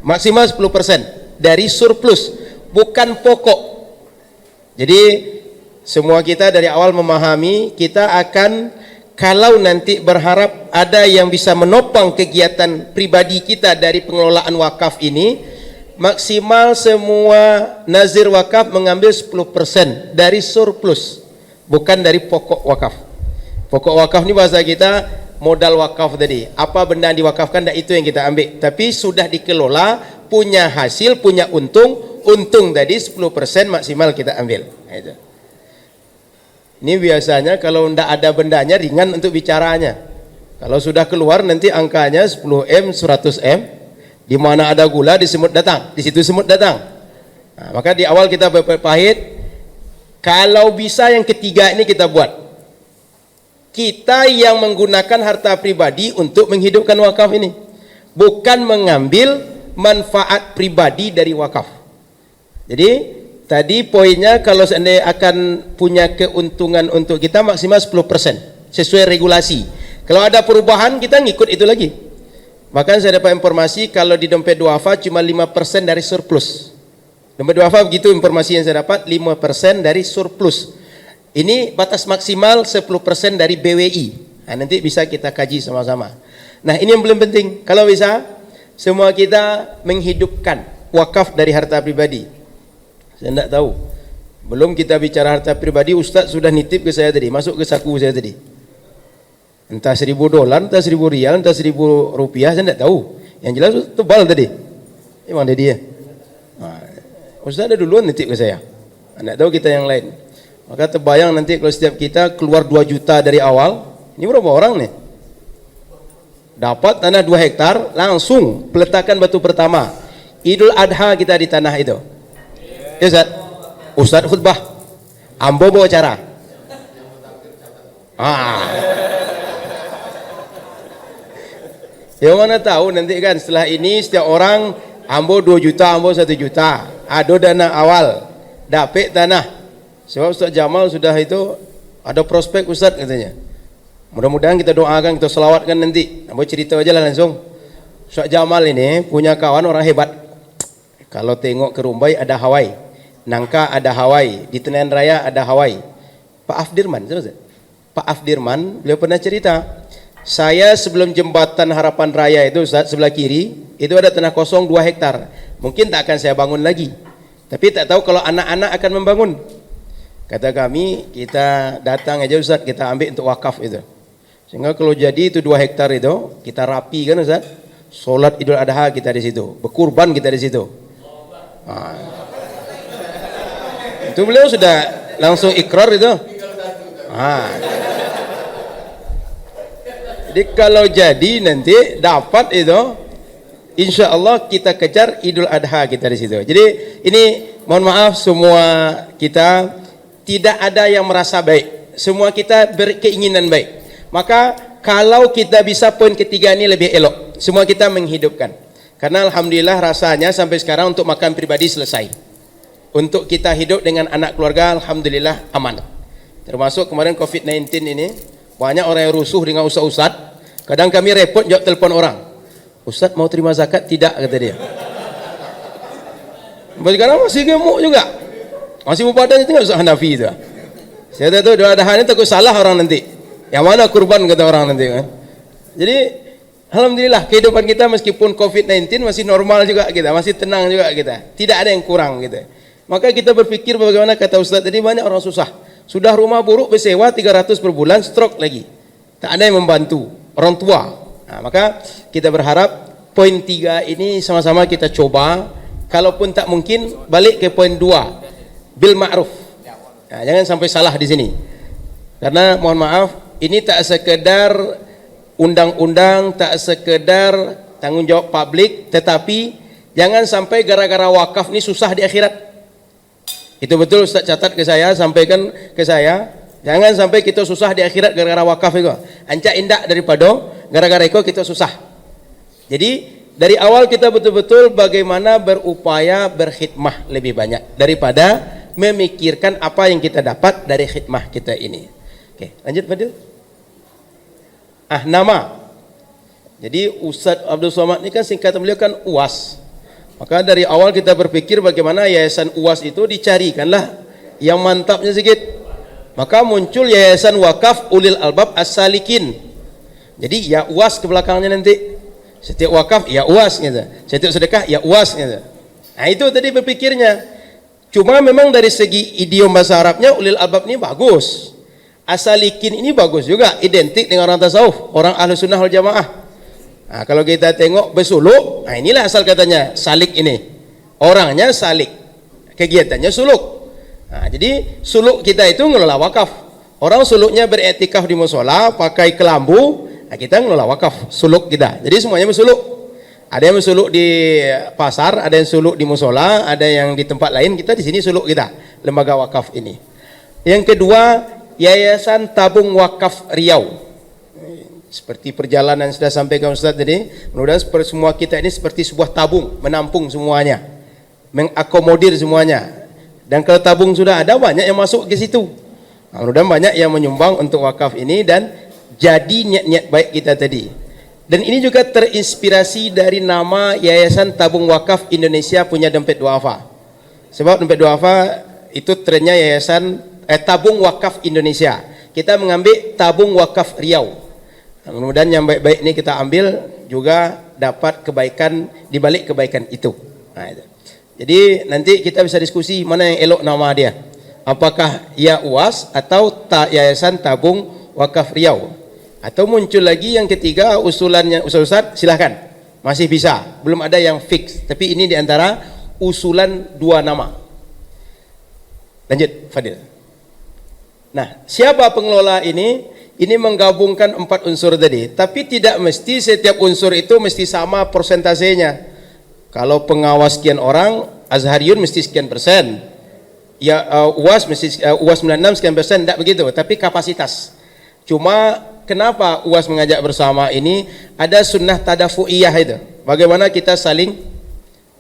B: Maksimal 10% dari surplus, bukan pokok. Jadi semua kita dari awal memahami kita akan, kalau nanti berharap ada yang bisa menopang kegiatan pribadi kita dari pengelolaan wakaf ini, maksimal semua nazir wakaf mengambil 10% dari surplus, bukan dari pokok wakaf. Pokok wakaf ini bahasa kita modal wakaf tadi. Apa benda yang diwakafkan, itu yang kita ambil. Tapi sudah dikelola, punya hasil, punya untung tadi 10% maksimal kita ambil. Itu. Ini biasanya kalau tidak ada bendanya ringan untuk bicaranya. Kalau sudah keluar nanti angkanya 10M, 100M. Di mana ada gula di semut datang, di situ semut datang. Maka di awal kita berpahit. Kalau bisa yang ketiga ini kita buat. Kita yang menggunakan harta pribadi untuk menghidupkan wakaf ini, bukan mengambil manfaat pribadi dari wakaf. Jadi tadi poinnya, kalau seandainya akan punya keuntungan untuk kita maksimal 10% sesuai regulasi. Kalau ada perubahan kita ngikut itu lagi. Bahkan saya dapat informasi kalau di dompet duafa cuma 5% dari surplus. Dompet duafa begitu informasi yang saya dapat, 5% dari surplus. Ini batas maksimal 10% dari BWI. Nanti bisa kita kaji sama-sama. Nah, ini yang belum penting. Kalau bisa semua kita menghidupkan wakaf dari harta pribadi. Saya tidak tahu. Belum kita bicara harta pribadi, Ustaz sudah nitip ke saya tadi, masuk ke saku saya tadi. Entah $1.000, entah Rp1.000, entah Rp1.000, saya tidak tahu. Yang jelas tebal tadi. Memang ada dia. Ustaz ada duluan nitip ke saya. Tidak tahu kita yang lain. Maka terbayang nanti kalau setiap kita keluar 2 juta dari awal, ini berapa orang nih? Dapat tanah 2 hektar, langsung peletakan batu pertama. Idul Adha kita di tanah itu. Ya Ustaz khutbah, Ambo bawa acara. Ya mana tahu nanti kan setelah ini setiap orang Ambo 2 juta, Ambo 1 juta. Ada dana awal, dapat tanah. Sebab Ustaz Jamal sudah itu ada prospek Ustaz katanya. Mudah-mudahan kita doakan, kita selawatkan nanti. Ambo cerita aja lah langsung. Ustaz Jamal ini punya kawan orang hebat. Kalau tengok ke Rumbai ada Hawaii, Nangka ada Hawaii, di Tenan Raya ada Hawaii. Pak Afdirman, Pak Afdirman, beliau pernah cerita. Saya sebelum jembatan Harapan Raya itu Ustaz, sebelah kiri itu ada tanah kosong 2 hektar. Mungkin tak akan saya bangun lagi, tapi tak tahu kalau anak-anak akan membangun. Kata kami, kita datang aja Ustaz, kita ambil untuk wakaf itu. Sehingga kalau jadi itu 2 hektar itu kita rapi kan Ustaz. Solat Idul Adha kita di situ, berkurban kita di situ. Itu beliau sudah langsung ikrar itu. Jadi kalau jadi nanti dapat itu, insya Allah kita kejar Idul Adha kita di situ. Jadi ini mohon maaf semua kita tidak ada yang merasa baik. Semua kita berkeinginan baik. Maka kalau kita bisa poin ketiga ini lebih elok. Semua kita menghidupkan. Karena alhamdulillah rasanya sampai sekarang untuk makan pribadi selesai. Untuk kita hidup dengan anak keluarga alhamdulillah aman. Termasuk kemarin COVID-19 ini. Banyak orang yang rusuh dengan ustaz-ustaz. Kadang kami repot jawab telepon orang. Ustaz mau terima zakat? Tidak, kata dia. Sekarang masih gemuk juga. Masih berbadan tinggal Ustaz Hanafi itu. Saya tahu doa dahan ini takut salah orang nanti. Yang mana kurban kata orang nanti kan. Jadi Alhamdulillah kehidupan kita meskipun COVID-19 masih normal juga kita, masih tenang juga kita. Tidak ada yang kurang gitu. Maka kita berpikir bagaimana kata Ustaz tadi, banyak orang susah. Sudah rumah buruk bersewa 300 per bulan, stroke lagi. Tak ada yang membantu, orang tua. Nah, maka kita berharap poin 3 ini sama-sama kita coba. Kalaupun tak mungkin, balik ke poin 2, bil ma'ruf. Nah, jangan sampai salah di sini. Karena mohon maaf, ini tak sekedar undang-undang, tak sekedar tanggung jawab publik, tetapi jangan sampai gara-gara wakaf ini susah di akhirat. Itu betul Ustaz catat ke saya, sampaikan ke saya, jangan sampai kita susah di akhirat gara-gara wakaf itu. Ancak indak daripada gara-gara itu kita susah. Jadi dari awal kita betul-betul bagaimana berupaya berkhidmah lebih banyak daripada memikirkan apa yang kita dapat dari khidmah kita ini. Oke, lanjut Fadil. Nama. Jadi Ustaz Abdul Somad ini kan singkatan beliau kan UAS. Maka dari awal kita berpikir bagaimana yayasan UAS itu dicarikanlah yang mantapnya sedikit. Maka muncul Yayasan Wakaf Ulil Albab As-Salikin. Jadi ya UAS ke belakangnya nanti. Setiap wakaf ya UAS gitu. Setiap sedekah ya UAS gitu. Nah itu tadi berpikirnya. Cuma memang dari segi idiom bahasa Arabnya Ulil Albab ini bagus. As-Salikin ini bagus juga, identik dengan orang tasawuf, orang ahlu sunnah wal jamaah. Nah, kalau kita tengok bersuluk, nah inilah asal katanya salik ini. Orangnya salik, kegiatannya suluk. Nah, jadi suluk kita itu ngelola wakaf. Orang suluknya beriktikaf di musola, pakai kelambu, nah kita ngelola wakaf, suluk kita. Jadi semuanya bersuluk. Ada yang bersuluk di pasar, ada yang suluk di musola, ada yang di tempat lain. Kita di sini suluk kita, lembaga wakaf ini. Yang kedua, Yayasan Tabung Wakaf Riau. Seperti perjalanan sudah sampaikan Ustaz tadi, mudah-mudahan semua kita ini seperti sebuah tabung, menampung semuanya, mengakomodir semuanya. Dan kalau tabung sudah ada, banyak yang masuk ke situ. Nah, mudah-mudahan banyak yang menyumbang untuk wakaf ini dan jadi niat-niat baik kita tadi. Dan ini juga terinspirasi dari nama Yayasan Tabung Wakaf Indonesia punya dompet duafa. Sebab dompet duafa itu trennya Yayasan Tabung Wakaf Indonesia. Kita mengambil Tabung Wakaf Riau. Nah, mudah-mudahan yang baik-baik ini kita ambil juga dapat kebaikan di balik kebaikan itu. Nah, itu. Jadi nanti kita bisa diskusi mana yang elok nama dia. Apakah ya UAS atau Yayasan Tabung Wakaf Riau? Atau muncul lagi yang ketiga usulannya Ustaz, silahkan. Masih bisa. Belum ada yang fix. Tapi ini diantara usulan 2 nama. Lanjut Fadil. Nah, siapa pengelola ini? Ini menggabungkan 4 unsur tadi. Tapi tidak mesti setiap unsur itu mesti sama persentasenya. Kalau pengawas sekian orang, Azhariyun mesti sekian persen. Ya UAS mesti UAS 96 sekian persen, tidak begitu. Tapi kapasitas. Cuma kenapa UAS mengajak bersama ini? Ada sunnah tadafu'iyah itu. Bagaimana kita saling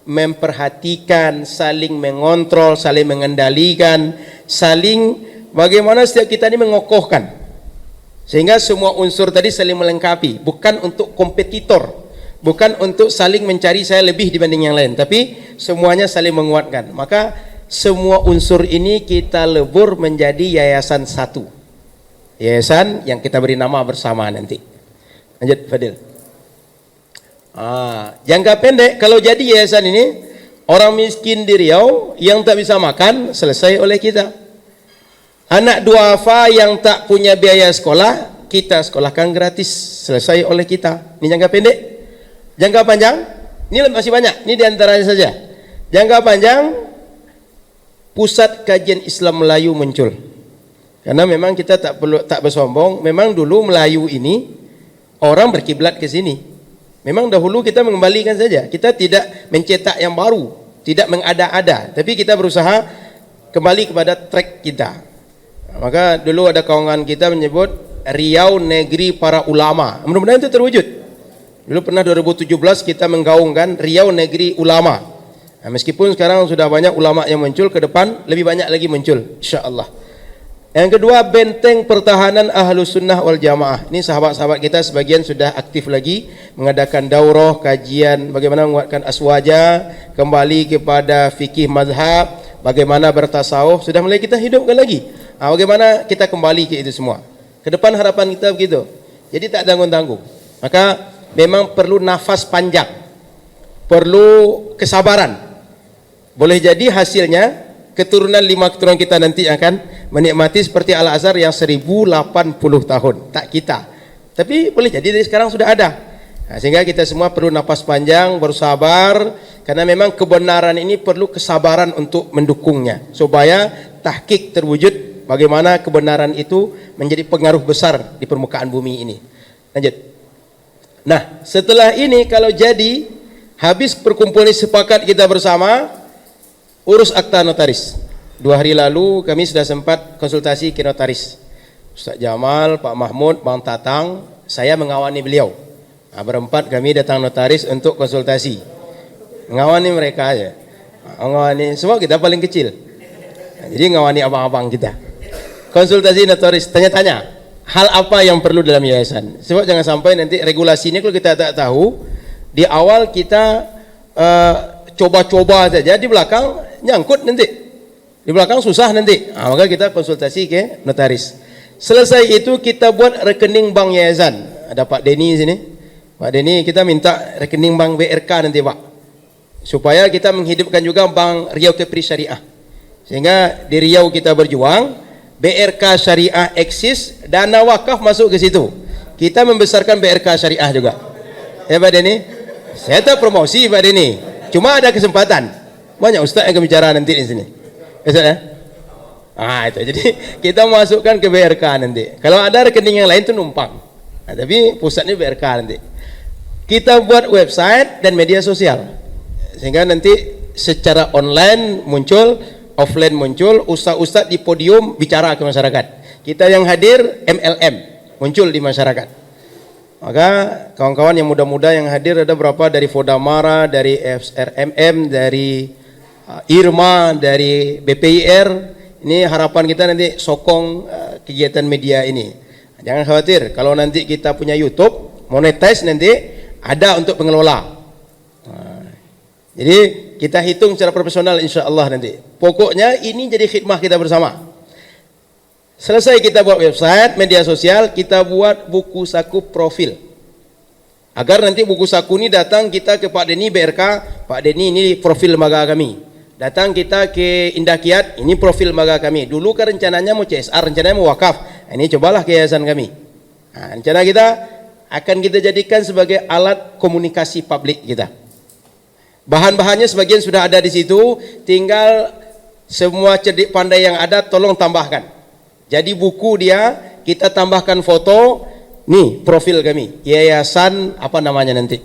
B: memperhatikan, saling mengontrol, saling mengendalikan, saling bagaimana setiap kita ini mengokohkan sehingga semua unsur tadi saling melengkapi, bukan untuk kompetitor, bukan untuk saling mencari saya lebih dibanding yang lain, tapi semuanya saling menguatkan. Maka semua unsur ini kita lebur menjadi yayasan satu, yayasan yang kita beri nama bersama nanti. Lanjut Fadil. Jangka pendek kalau jadi yayasan ini, orang miskin di Riau yang tak bisa makan selesai oleh kita. Anak duafa yang tak punya biaya sekolah, kita sekolahkan gratis, selesai oleh kita. Ini jangka pendek. Jangka panjang, ini masih banyak, ini diantaranya saja. Jangka panjang, pusat kajian Islam Melayu muncul. Karena memang kita tak bersombong, memang dulu Melayu ini orang berkiblat ke sini. Memang dahulu kita mengembalikan saja, kita tidak mencetak yang baru, tidak mengada-ada, tapi kita berusaha kembali kepada track kita. Maka dulu ada kawangan kita menyebut Riau Negeri Para Ulama. Mudah-mudahan itu terwujud. Dulu pernah 2017 kita menggaungkan Riau Negeri Ulama. Nah, meskipun sekarang sudah banyak ulama yang muncul, ke depan lebih banyak lagi muncul, insyaAllah. Yang kedua, benteng pertahanan Ahlus Sunnah wal Jamaah. Ini sahabat-sahabat kita sebagian sudah aktif lagi mengadakan daurah, kajian bagaimana menguatkan aswaja, kembali kepada fikih mazhab, bagaimana bertasawuf, sudah mulai kita hidupkan lagi. Bagaimana kita kembali ke itu semua. Ke depan harapan kita begitu. Jadi tak tanggung-tanggung. Maka memang perlu nafas panjang, perlu kesabaran. Boleh jadi hasilnya keturunan 5 keturunan kita nanti akan menikmati seperti Al-Azhar yang 1080 tahun. Tak kita, tapi boleh jadi dari sekarang sudah ada. Nah, sehingga kita semua perlu nafas panjang, bersabar, karena memang kebenaran ini perlu kesabaran untuk mendukungnya, supaya tahqiq terwujud, bagaimana kebenaran itu menjadi pengaruh besar di permukaan bumi ini. Lanjut. Nah, setelah ini kalau jadi habis perkumpulan sepakat kita bersama, urus akta notaris. 2 hari lalu kami sudah sempat konsultasi ke notaris. Ustaz Jamal, Pak Mahmud, Bang Tatang, saya mengawani beliau. Nah, berempat kami datang notaris untuk konsultasi. Mengawani mereka aja. Mengawani semua, kita paling kecil. Nah, jadi mengawani abang-abang kita. Konsultasi notaris, tanya-tanya hal apa yang perlu dalam yayasan. Sebab jangan sampai nanti regulasinya kalau kita tak tahu, di awal kita coba-coba saja, di belakang nyangkut nanti, di belakang susah nanti. Nah, maka kita konsultasi ke notaris. Selesai itu kita buat rekening bank yayasan. Ada Pak Denny sini. Pak Denny, kita minta rekening bank BRK nanti Pak, supaya kita menghidupkan juga Bank Riau Kepri Syariah, sehingga di Riau kita berjuang, BRK Syariah eksis, dana wakaf masuk ke situ, kita membesarkan BRK Syariah juga. Ya Pak Denny, saya tak promosi Pak Denny, cuma ada kesempatan, banyak ustaz yang bicara nanti di sini. Ustaz ya? Ah, itu jadi kita masukkan ke BRK nanti. Kalau ada rekening yang lain itu numpang. Nah, tapi pusatnya BRK nanti. Kita buat website dan media sosial, sehingga nanti secara online muncul, offline muncul, ustaz-ustaz di podium bicara ke masyarakat. Kita yang hadir MLM muncul di masyarakat. Maka kawan-kawan yang muda-muda yang hadir ada berapa, dari Fodamara, dari FRMM, dari IRMA, dari BPIR. Ini harapan kita nanti sokong kegiatan media ini. Jangan khawatir, kalau nanti kita punya YouTube, monetize nanti ada untuk pengelola. Jadi kita hitung secara profesional insya Allah nanti. Pokoknya ini jadi khidmah kita bersama. Selesai kita buat website, media sosial, kita buat buku saku profil. Agar nanti buku saku ini datang kita ke Pak Denny BRK, Pak Denny ini profil lembaga kami. Datang kita ke Indah Kiat, ini profil lembaga kami. Dulu kan rencananya mau CSR, rencananya mau wakaf. Ini cobalah ke yayasan kami. Nah, rencana kita akan kita jadikan sebagai alat komunikasi publik kita. Bahan-bahannya sebagian sudah ada di situ, tinggal semua cerdik pandai yang ada tolong tambahkan. Jadi buku dia kita tambahkan foto, nih profil kami, yayasan apa namanya nanti.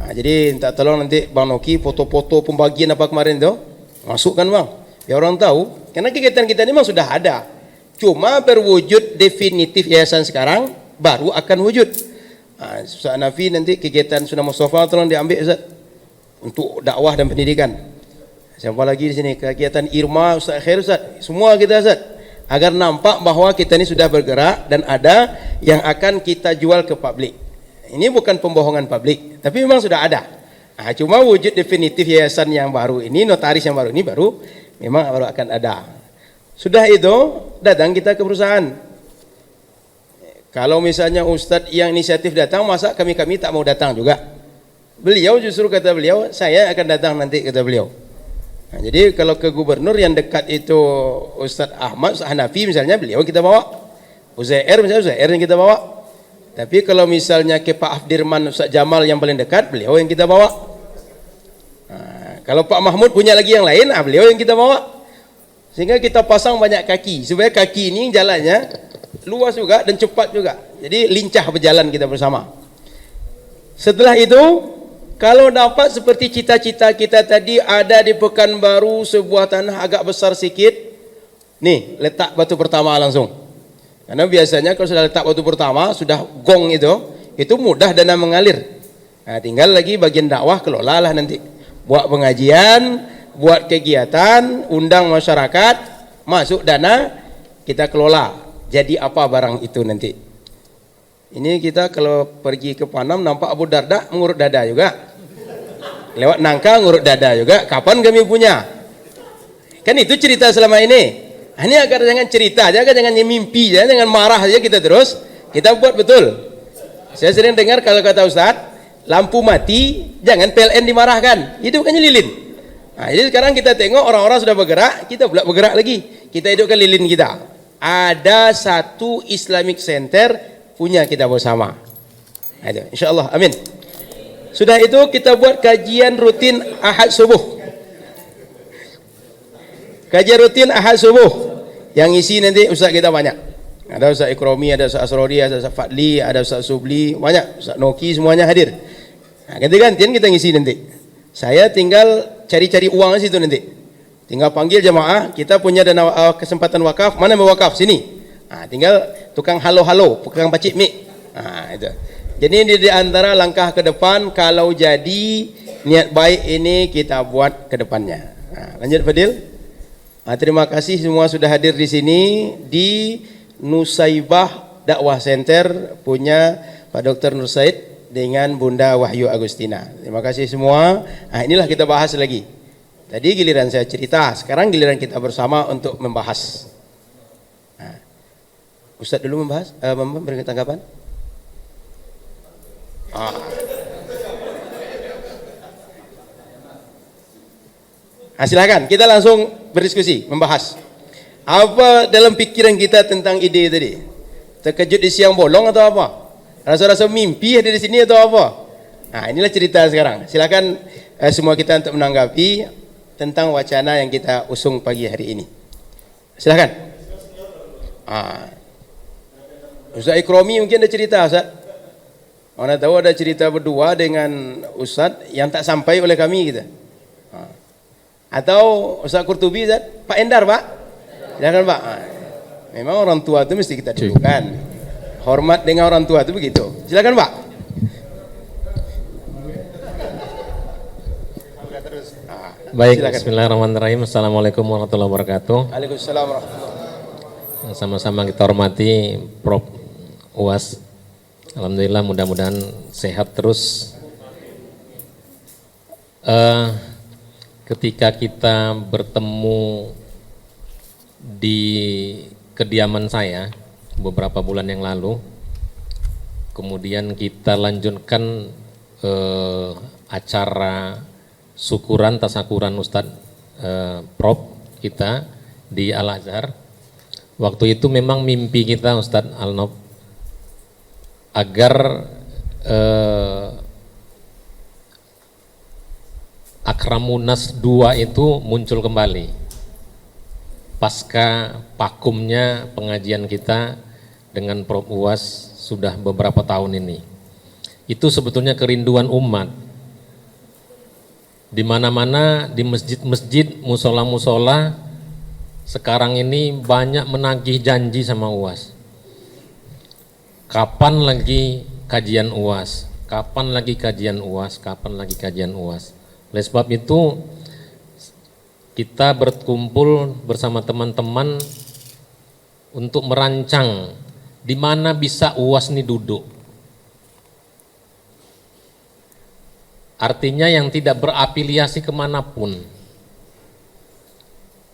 B: Nah, jadi minta tolong nanti Bang Noki foto-foto pembagian apa kemarin itu, masukkan Bang, biar orang tahu. Karena kegiatan kita ini memang sudah ada, cuma berwujud definitif yayasan sekarang baru akan wujud. Ustaz Nafi nanti kegiatan Sunnah Mustafa tolong diambil Ustaz untuk dakwah dan pendidikan. Siapa lagi di sini kegiatan IRMA, Ustaz Khair Ustaz, semua kita Ustaz, agar nampak bahwa kita ini sudah bergerak dan ada yang akan kita jual ke publik. Ini bukan pembohongan publik, tapi memang sudah ada. Nah, cuma wujud definitif yayasan yang baru ini, notaris yang baru ini memang baru akan ada. Sudah itu datang kita ke perusahaan. Kalau misalnya Ustadz yang inisiatif datang, masa kami tak mau datang juga? Beliau justru kata beliau, saya akan datang nanti kata beliau. Nah, jadi kalau ke gubernur yang dekat itu Ustadz Ahmad, Ustadz Hanafi misalnya, beliau kita bawa. Uzair misalnya, Uzair yang kita bawa. Tapi kalau misalnya ke Pak Afdirman, Ustadz Jamal yang paling dekat, beliau yang kita bawa. Nah, kalau Pak Mahmud punya lagi yang lain, beliau yang kita bawa. Sehingga kita pasang banyak kaki, supaya kaki ini jalannya luas juga dan cepat juga. Jadi lincah berjalan kita bersama. Setelah itu, kalau dapat seperti cita-cita kita tadi, ada di Pekanbaru sebuah tanah agak besar sikit, nih letak batu pertama langsung. Karena biasanya kalau sudah letak batu pertama, sudah gong itu mudah dana mengalir. Nah, tinggal lagi bagian dakwah, kelolalah nanti. Buat pengajian, buat kegiatan, undang masyarakat, masuk dana, kita kelola. Jadi apa barang itu nanti. Ini kita kalau pergi ke Panam nampak Abu Darda mengurut dada juga. Lewat Nangka ngurut dada juga. Kapan kami punya? Kan itu cerita selama ini. Ini agar jangan cerita, jangan mimpi, jangan marah saja kita terus. Kita buat betul. Saya sering dengar kalau kata Ustaz, lampu mati, jangan PLN dimarahkan. Hidupkannya lilin. Nah, jadi sekarang kita tengok orang-orang sudah bergerak, kita pula bergerak lagi. Kita hidupkan lilin kita. Ada satu Islamic Center punya kita bersama. Nah, itu, insyaallah, amin. Sudah itu kita buat kajian rutin Ahad subuh. Kajian rutin Ahad subuh. Yang isi nanti ustaz kita banyak. Ada Ustaz Ikromi, ada Ustaz Asrori, ada Ustaz Fadli, ada Ustaz Subli, banyak. Ustaz Noki semuanya hadir. Nah, ganti-gantian kita ngisi nanti. Saya tinggal cari-cari uang di situ nanti. Tinggal panggil jamaah, kita punya dana kesempatan wakaf, mana mau wakaf? Sini. Nah, tinggal tukang halo-halo, tukang pacik mik. Nah, itu. Jadi ini di antara langkah ke depan, kalau jadi niat baik ini kita buat ke depannya. Nah, lanjut Fadil. Nah, terima kasih semua sudah hadir di sini di Nusaibah Dakwah Center punya Pak Dr. Nur Said dengan Bunda Wahyu Agustina. Terima kasih semua. Nah, inilah kita bahas lagi. Tadi giliran saya cerita, sekarang giliran kita bersama untuk membahas. Nah, Ustadz dulu membahas, memberikan tanggapan. Nah, silakan kita langsung berdiskusi, membahas. Apa dalam pikiran kita tentang ide tadi? Terkejut di siang bolong atau apa? Rasa-rasa mimpi ada di sini atau apa? Nah, inilah cerita sekarang. Silakan semua kita untuk menanggapi tentang wacana yang kita usung pagi hari ini. Silakan. Ustaz Ikromi mungkin ada cerita, Ustaz. Mana tahu ada cerita berdua dengan Ustaz yang tak sampai oleh kami gitu. Atau Ustaz Qurtubi, Ustaz. Pak Endar, Pak. Silakan Pak. Memang orang tua itu mesti kita dulukan. Hormat dengan orang tua itu begitu. Silakan Pak.
C: Baik,
B: silakan.
C: Bismillahirrahmanirrahim. Assalamualaikum warahmatullahi wabarakatuh.
B: Waalaikumsalam warahmatullahi wabarakatuh.
C: Sama-sama kita hormati Prof. UAS. Alhamdulillah, mudah-mudahan sehat terus. Ketika kita bertemu di kediaman saya beberapa bulan yang lalu, kemudian kita lanjutkan acara syukuran tasakuran Ustadz Prof kita di Al Azhar. Waktu itu memang mimpi kita Ustadz Alnof agar Akramunas 2 itu muncul kembali pasca vakumnya pengajian kita dengan Prof. UAS sudah beberapa tahun ini. Itu sebetulnya kerinduan umat. Di mana-mana, di masjid-masjid, musola-musola, sekarang ini banyak menagih janji sama UAS. Kapan lagi kajian UAS? Kapan lagi kajian UAS? Kapan lagi kajian UAS? Oleh sebab itu, kita berkumpul bersama teman-teman untuk merancang di mana bisa UAS ini duduk. Artinya yang tidak berafiliasi kemanapun.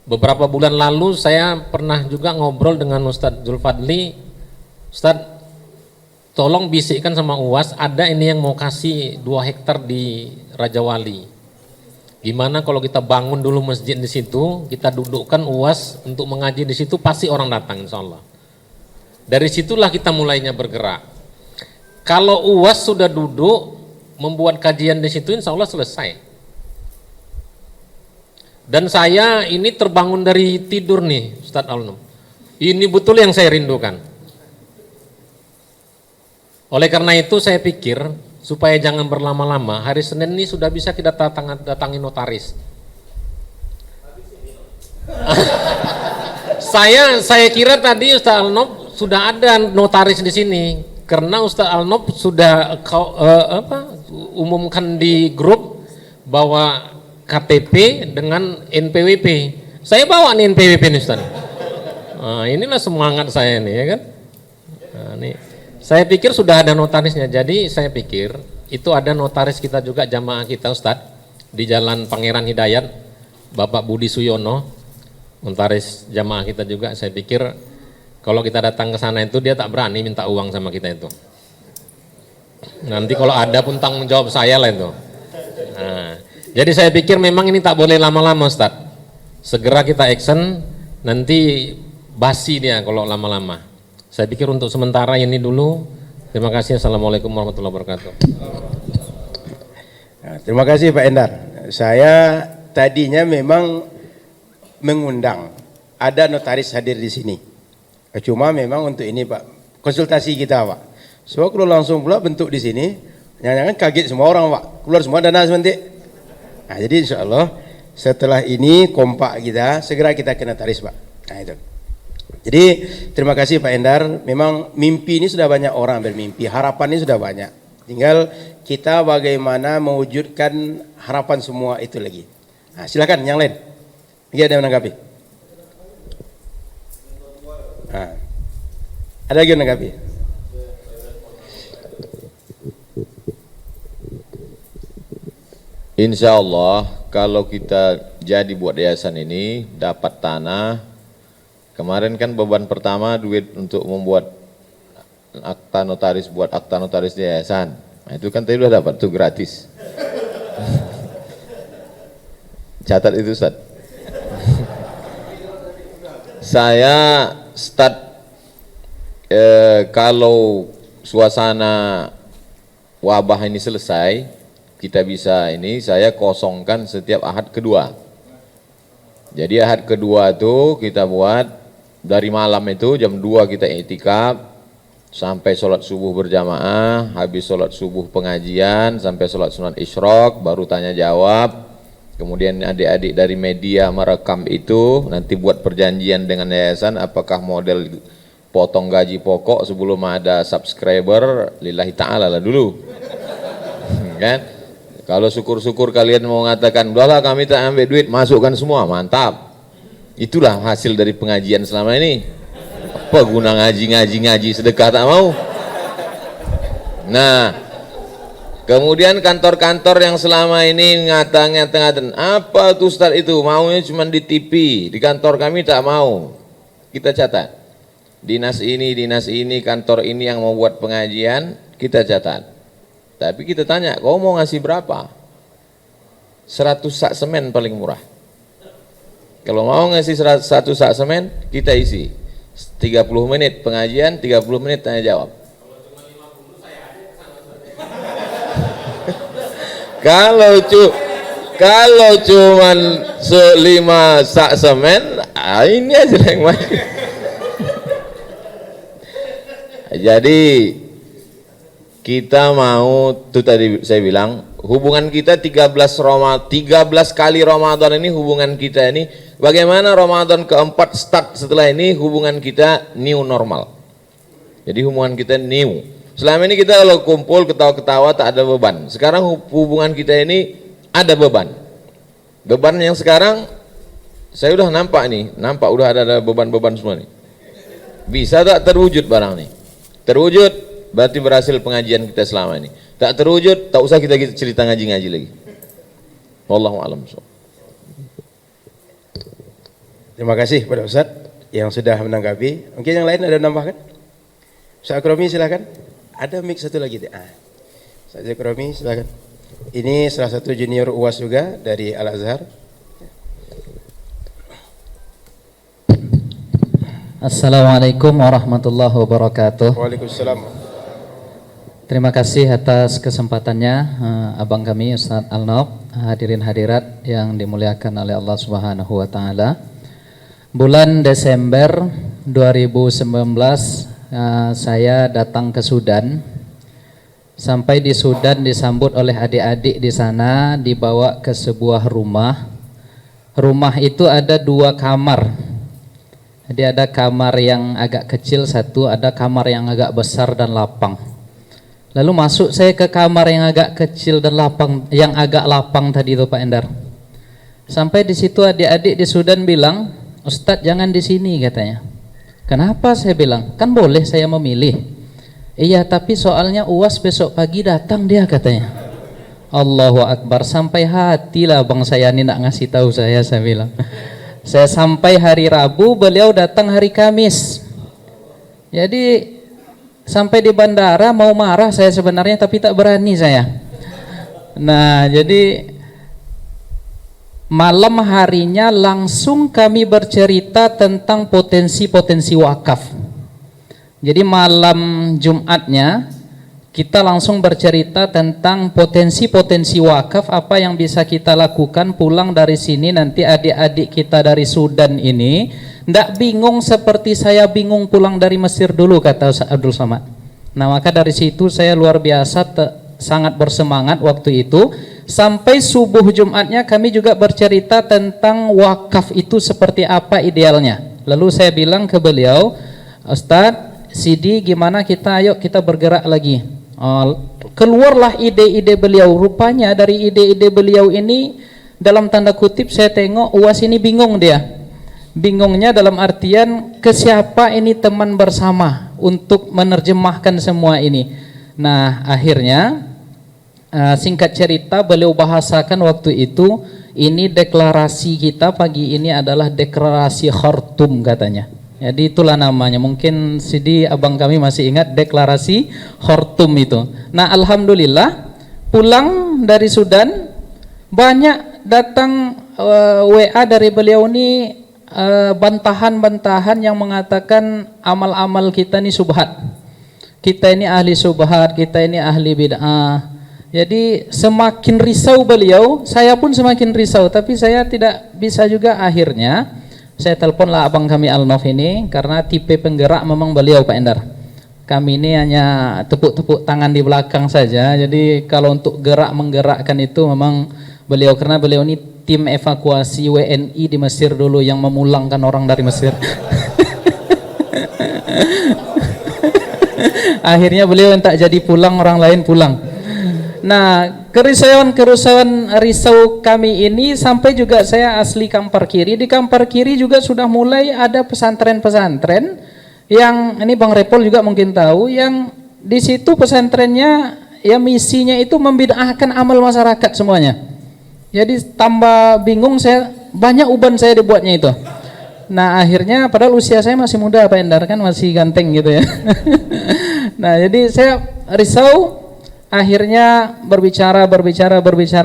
C: Beberapa bulan lalu saya pernah juga ngobrol dengan Ustadz Zulfadli. Ustadz, tolong bisikkan sama UAS, ada ini yang mau kasih 2 hektar di Raja Wali. Gimana kalau kita bangun dulu masjid di situ, kita dudukkan UAS untuk mengaji di situ, pasti orang datang insya Allah. Dari situlah kita mulainya bergerak. Kalau UAS sudah duduk, membuat kajian di situ, insya Allah selesai. Dan saya ini terbangun dari tidur nih, Ustadz Alnum. Ini betul yang saya rindukan. Oleh karena itu saya pikir, supaya jangan berlama-lama, hari Senin ini sudah bisa kita datangi notaris. Saya kira tadi Ustaz Alnof sudah ada notaris di sini, karena Ustaz Alnof sudah umumkan di grup bahwa KTP dengan NPWP. Saya bawa nih NPWP nih Ustaz. Nah, inilah semangat saya nih, ya kan? Nah, nih. Saya pikir sudah ada notarisnya, jadi saya pikir itu ada notaris kita juga jamaah kita Ustadz di Jalan Pangeran Hidayat, Bapak Budi Suyono, notaris jamaah kita juga. Saya pikir kalau kita datang ke sana itu dia tak berani minta uang sama kita itu. Nanti kalau ada pun tanggung jawab saya lah itu. Nah, jadi saya pikir memang ini tak boleh lama-lama Ustaz. Segera kita action, nanti basi dia kalau lama-lama. Saya pikir untuk sementara ini dulu. Terima kasih. Assalamualaikum warahmatullahi wabarakatuh.
B: Nah, terima kasih Pak Endar. Saya tadinya memang mengundang ada notaris hadir di sini. Cuma memang untuk ini Pak, konsultasi kita Pak. So kalau langsung pula bentuk di sini, jangan-jangan kaget semua orang Pak. Keluar semua dana sebentar. Nah, jadi insya Allah setelah ini kompak kita, segera kita ke notaris Pak. Nah itu. Jadi terima kasih Pak Endar. Memang mimpi ini sudah banyak orang bermimpi, harapan ini sudah banyak. Tinggal kita bagaimana mewujudkan harapan semua itu lagi. Nah, silakan yang lain. Lagi ada yang menanggapi? Nah, ada lagi yang menanggapi?
A: Insya Allah kalau kita jadi buat yayasan ini dapat tanah, kemarin kan beban pertama duit untuk membuat akta notaris, buat akta notaris di yayasan. Nah, itu kan tadi udah dapat tuh gratis. Catat itu Ustaz. Saya start kalau suasana wabah ini selesai, kita bisa ini, saya kosongkan setiap ahad kedua. Jadi ahad kedua itu kita buat dari malam itu jam 2 kita i'tikaf sampai sholat subuh berjamaah, habis sholat subuh pengajian sampai sholat sunat isyraq, baru tanya jawab. Kemudian adik-adik dari media merekam itu, nanti buat perjanjian dengan yayasan apakah model potong gaji pokok sebelum ada subscriber, lillahi ta'ala lah dulu. Kan? Kalau syukur-syukur kalian mau mengatakan, udahlah kami tak ambil duit, masukkan semua, mantap. Itulah hasil dari pengajian selama ini. Apa guna ngaji sedekah tak mau? Nah, kemudian kantor-kantor yang selama ini ngatain, apa tuh Ustaz itu, maunya cuma di TV, di kantor kami tak mau. Kita catat, dinas ini, kantor ini yang mau buat pengajian, kita catat. Tapi kita tanya, kau mau ngasih berapa? 100 sak semen paling murah. Kalau mau ngasih 100 sak semen, kita isi 30 menit pengajian, 30 menit tanya jawab. Kalau cuman 5 sak semen, ini aja yang main. Jadi kita mau, itu tadi saya bilang, hubungan kita 13 kali Ramadan ini, hubungan kita ini, bagaimana Ramadan keempat start setelah ini, hubungan kita new normal. Jadi hubungan kita new. Selama ini kita kalau kumpul ketawa-ketawa tak ada beban. Sekarang hubungan kita ini ada beban. Beban yang sekarang saya udah nampak udah ada beban-beban semua nih. Bisa tak terwujud barang nih? Terwujud berarti berhasil pengajian kita selama ini. Tak terwujud, tak usah kita cerita ngaji-ngaji lagi. Wallahu a'lam.
B: Terima kasih kepada Ustaz yang sudah menanggapi. Mungkin yang lain ada menambahkan? Ustaz Akromi silakan. Ada mic satu lagi. Ustaz Akromi silakan. Ini salah satu junior UAS juga dari Al-Azhar.
D: Assalamualaikum warahmatullahi wabarakatuh.
B: Waalaikumsalam.
D: Terima kasih atas kesempatannya abang kami Ustaz Al-Naub, hadirin hadirat yang dimuliakan oleh Allah Subhanahu wa taala. Bulan Desember 2019 saya datang ke Sudan. Sampai di Sudan disambut oleh adik-adik di sana, dibawa ke sebuah rumah. Rumah itu ada 2 kamar. Jadi ada kamar yang agak kecil satu, ada kamar yang agak besar dan lapang. Lalu masuk saya ke kamar yang agak kecil dan lapang, yang agak lapang tadi itu Pak Endar. Sampai di situ adik-adik di Sudan bilang, Ustadz jangan di sini katanya. Kenapa saya bilang? Kan boleh saya memilih. Iya tapi soalnya UAS besok pagi datang dia katanya. Allahu Akbar, sampai hati lah bang saya ini nak ngasih tahu saya bilang. Saya sampai hari Rabu, beliau datang hari Kamis. Jadi sampai di bandara mau marah saya sebenarnya, tapi tak berani saya. Nah, jadi malam harinya langsung kami bercerita tentang potensi-potensi wakaf. Jadi malam Jumatnya kita langsung bercerita tentang potensi-potensi wakaf, apa yang bisa kita lakukan. Pulang dari sini nanti adik-adik kita dari Sudan ini ndak bingung seperti saya bingung pulang dari Mesir dulu, kata Ustaz Abdul Somad. Nah, maka dari situ saya luar biasa sangat bersemangat waktu itu. Sampai subuh Jumatnya kami juga bercerita tentang wakaf itu seperti apa idealnya. Lalu saya bilang ke beliau, Ustadz Sidi, gimana ayo kita bergerak lagi. Keluarlah ide-ide beliau. Rupanya dari ide-ide beliau ini, dalam tanda kutip saya tengok UAS ini bingung dia. Bingungnya dalam artian ke siapa ini teman bersama untuk menerjemahkan semua ini. Nah, akhirnya singkat cerita beliau bahasakan waktu itu, ini deklarasi kita pagi ini adalah deklarasi Khartoum katanya. Jadi itulah namanya, mungkin Sidi abang kami masih ingat deklarasi Khartoum itu. Nah, alhamdulillah pulang dari Sudan banyak datang WA dari beliau ini, bantahan-bantahan yang mengatakan amal-amal kita ini subhat, kita ini ahli subhat, kita ini ahli bid'ah. Jadi semakin risau beliau, saya pun semakin risau, tapi saya tidak bisa juga. Akhirnya saya teleponlah abang kami Al-Nof ini, karena tipe penggerak memang beliau Pak Endar. Kami ini hanya tepuk-tepuk tangan di belakang saja. Jadi kalau untuk menggerakkan itu memang beliau, karena beliau ini tim evakuasi WNI di Mesir dulu yang memulangkan orang dari Mesir. Akhirnya beliau yang tak jadi pulang, orang lain pulang. Nah, risau kami ini sampai juga saya asli Kampar Kiri. Di Kampar Kiri juga sudah mulai ada pesantren-pesantren yang ini Bang Repol juga mungkin tahu, yang di situ pesantrennya ya misinya itu membid'ahkan amal masyarakat semuanya. Jadi tambah bingung saya, banyak uban saya dibuatnya itu. Nah, akhirnya padahal usia saya masih muda Pak Endar, kan masih ganteng gitu ya. Nah, jadi saya risau. Akhirnya berbicara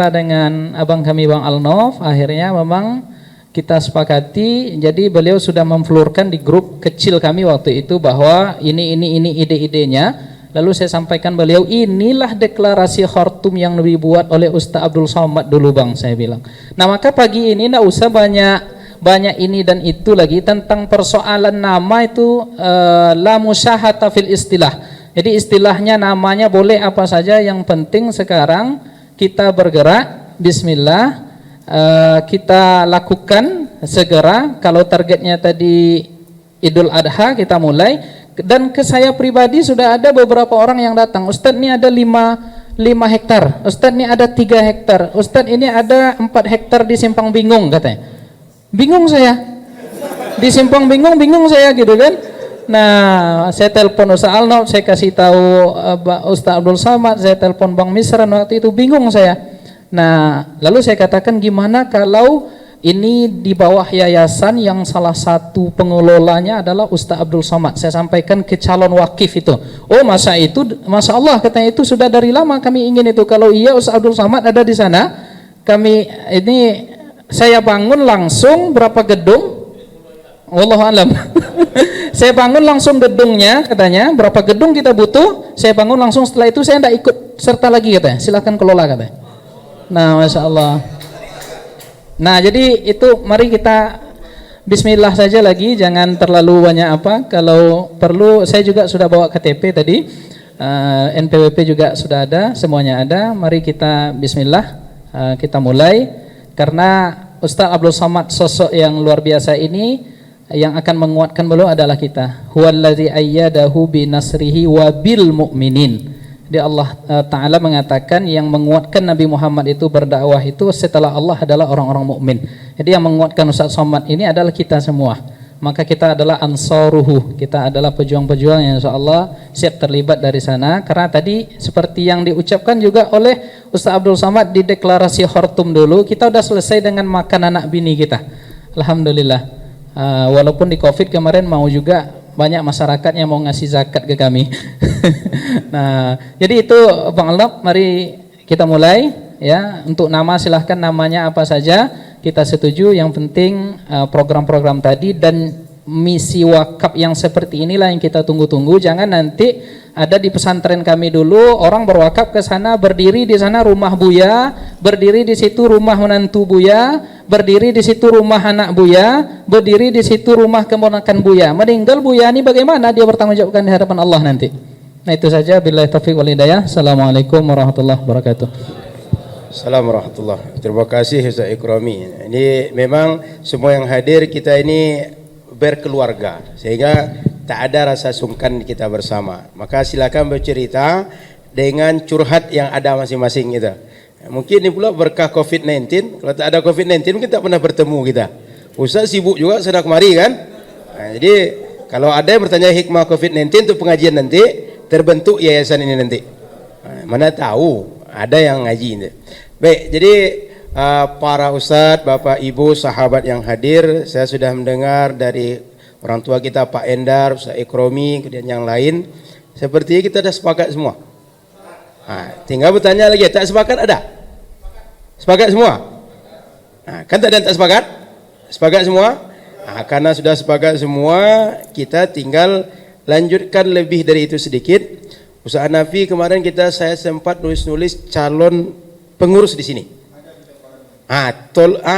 D: dengan abang kami Bang Al-Nof. Akhirnya memang kita sepakati, jadi beliau sudah memflurkan di grup kecil kami waktu itu bahwa ini ide-idenya. Lalu saya sampaikan beliau, inilah deklarasi Khartoum yang dibuat oleh Ustaz Abdul Somad dulu Bang, saya bilang. Nah, maka pagi ini enggak usah banyak ini dan itu lagi tentang persoalan nama itu, la musyahata fil istilah. Jadi istilahnya namanya boleh apa saja, yang penting sekarang kita bergerak, bismillah, kita lakukan segera. Kalau targetnya tadi Idul Adha kita mulai, dan ke saya pribadi sudah ada beberapa orang yang datang, Ustadz ini ada 5 hektar, Ustadz ini ada 3 hektar, Ustadz ini ada 4 hektar di Simpang Bingung katanya. Bingung saya, di Simpang bingung saya gitu kan. Nah, saya telepon Ustaz Al-Nof, saya kasih tahu Ustaz Abdul Somad, saya telepon Bang Misran, waktu itu bingung saya. Nah, lalu saya katakan, gimana kalau ini di bawah yayasan yang salah satu pengelolanya adalah Ustaz Abdul Somad. Saya sampaikan ke calon wakif itu. Oh, masa Allah katanya, itu sudah dari lama kami ingin itu. Kalau iya Ustaz Abdul Somad ada di sana, kami ini saya bangun langsung berapa gedung? Wallahu alam. Saya bangun langsung gedungnya, katanya berapa gedung kita butuh, saya bangun langsung. Setelah itu saya tidak ikut serta lagi katanya, silakan kelola katanya. Nah, Masya Allah. Nah, jadi itu mari kita bismillah saja lagi, jangan terlalu banyak apa. Kalau perlu saya juga sudah bawa KTP tadi, NPWP juga sudah ada, semuanya ada. Mari kita bismillah, kita mulai. Karena Ustaz Abdul Somad sosok yang luar biasa ini, yang akan menguatkan beliau adalah kita. Huwallazi ayyadahu binasrihi wa bil mu'minin. Jadi Allah Ta'ala mengatakan yang menguatkan Nabi Muhammad itu berdakwah itu setelah Allah adalah orang-orang mukmin. Jadi yang menguatkan Ustaz Somad ini adalah kita semua. Maka kita adalah ansaruhu, kita adalah pejuang-pejuang yang insyaallah siap terlibat dari sana. Karena tadi seperti yang diucapkan juga oleh Ustaz Abdul Somad di deklarasi Khartoum dulu, kita sudah selesai dengan makan anak bini kita. Alhamdulillah. Walaupun di Covid kemarin mau juga banyak masyarakat yang mau ngasih zakat ke kami. Nah, jadi itu Bang Alnop, mari kita mulai ya. Untuk nama silahkan namanya apa saja, kita setuju. Yang penting program-program tadi dan misi wakaf yang seperti inilah yang kita tunggu-tunggu. Jangan nanti ada di pesantren kami dulu orang berwakaf ke sana, berdiri di sana rumah Buya, berdiri di situ rumah menantu Buya, berdiri di situ rumah anak Buya, berdiri di situ rumah keponakan Buya. Meninggal Buya ini bagaimana dia bertanggungjawabkan di hadapan Allah nanti. Nah itu saja, billahi taufiq wal hidayah. Assalamualaikum warahmatullahi wabarakatuh.
B: Assalamualaikum warahmatullahi wabarakatuh. Terima kasih Ustaz Ikrami. Ini memang semua yang hadir kita ini berkeluarga, sehingga tak ada rasa sungkan kita bersama. Maka silakan bercerita dengan curhat yang ada masing-masing kita. Mungkin ini pula berkah COVID-19. Kalau tak ada COVID-19 mungkin tak pernah bertemu kita. Ustaz sibuk juga sana kemari kan. Nah, jadi kalau ada yang bertanya hikmah COVID-19 untuk pengajian nanti, terbentuk yayasan ini nanti. Nah, mana tahu ada yang ngaji ini. Baik, jadi para ustadz, bapak, ibu, sahabat yang hadir, saya sudah mendengar dari orang tua kita Pak Endar, Ustaz Ikrami, kemudian yang lain. Sepertinya kita sudah sepakat semua. Nah, tinggal bertanya lagi, tak sepakat ada? Sepakat semua? Nah, kan tak ada yang tak sepakat? Sepakat semua? Nah, karena sudah sepakat semua, kita tinggal lanjutkan lebih dari itu sedikit. Ustaz Hanafi kemarin saya sempat nulis calon pengurus di sini.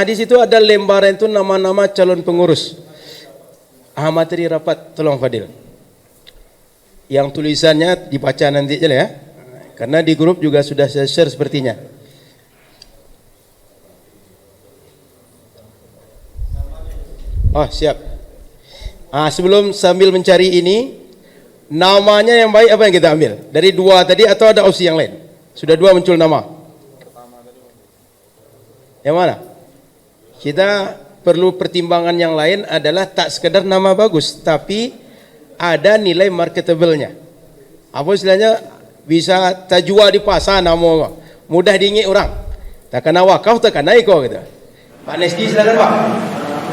B: Di situ ada lembaran itu nama-nama calon pengurus. Materi rapat, tolong Fadil. Yang tulisannya dibaca nanti aja ya. Karena di grup juga sudah saya share sepertinya. Oh, siap. Sebelum sambil mencari ini, namanya yang baik apa yang kita ambil? Dari dua tadi atau ada opsi yang lain? Sudah dua muncul nama. Yang mana? Kita perlu pertimbangan yang lain adalah tak sekedar nama bagus, tapi ada nilai marketable-nya. Apa istilahnya? Bisa terjual di pasar nama, mudah diingat orang. Tak kena wakaf, tak kena iko gitu. Pak Nesdi silakan Pak.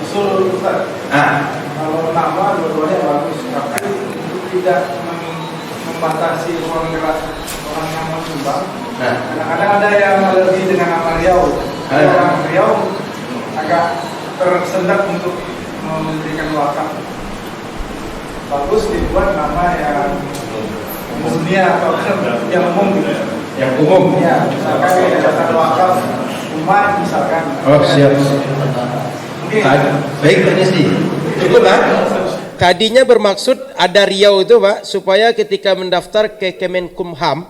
E: Usul Ustaz. Kalau nama dua-duanya bagus, tapi tidak membatasi orang yang menyumbang. Kadang-kadang ada yang lebih dengan nama Riau. Orang Riau agak tersendat untuk memberikan wakaf. Bagus dibuat nama yang dunia atau yang umum gitu.
B: Yang umum?
E: Ya, misalkan yayasan wakaf umat misalkan.
B: Oh, siap. Baik, Pak Nesdi. Cukup Pak. Tadinya bermaksud ada Riau itu Pak, supaya ketika mendaftar ke Kemenkumham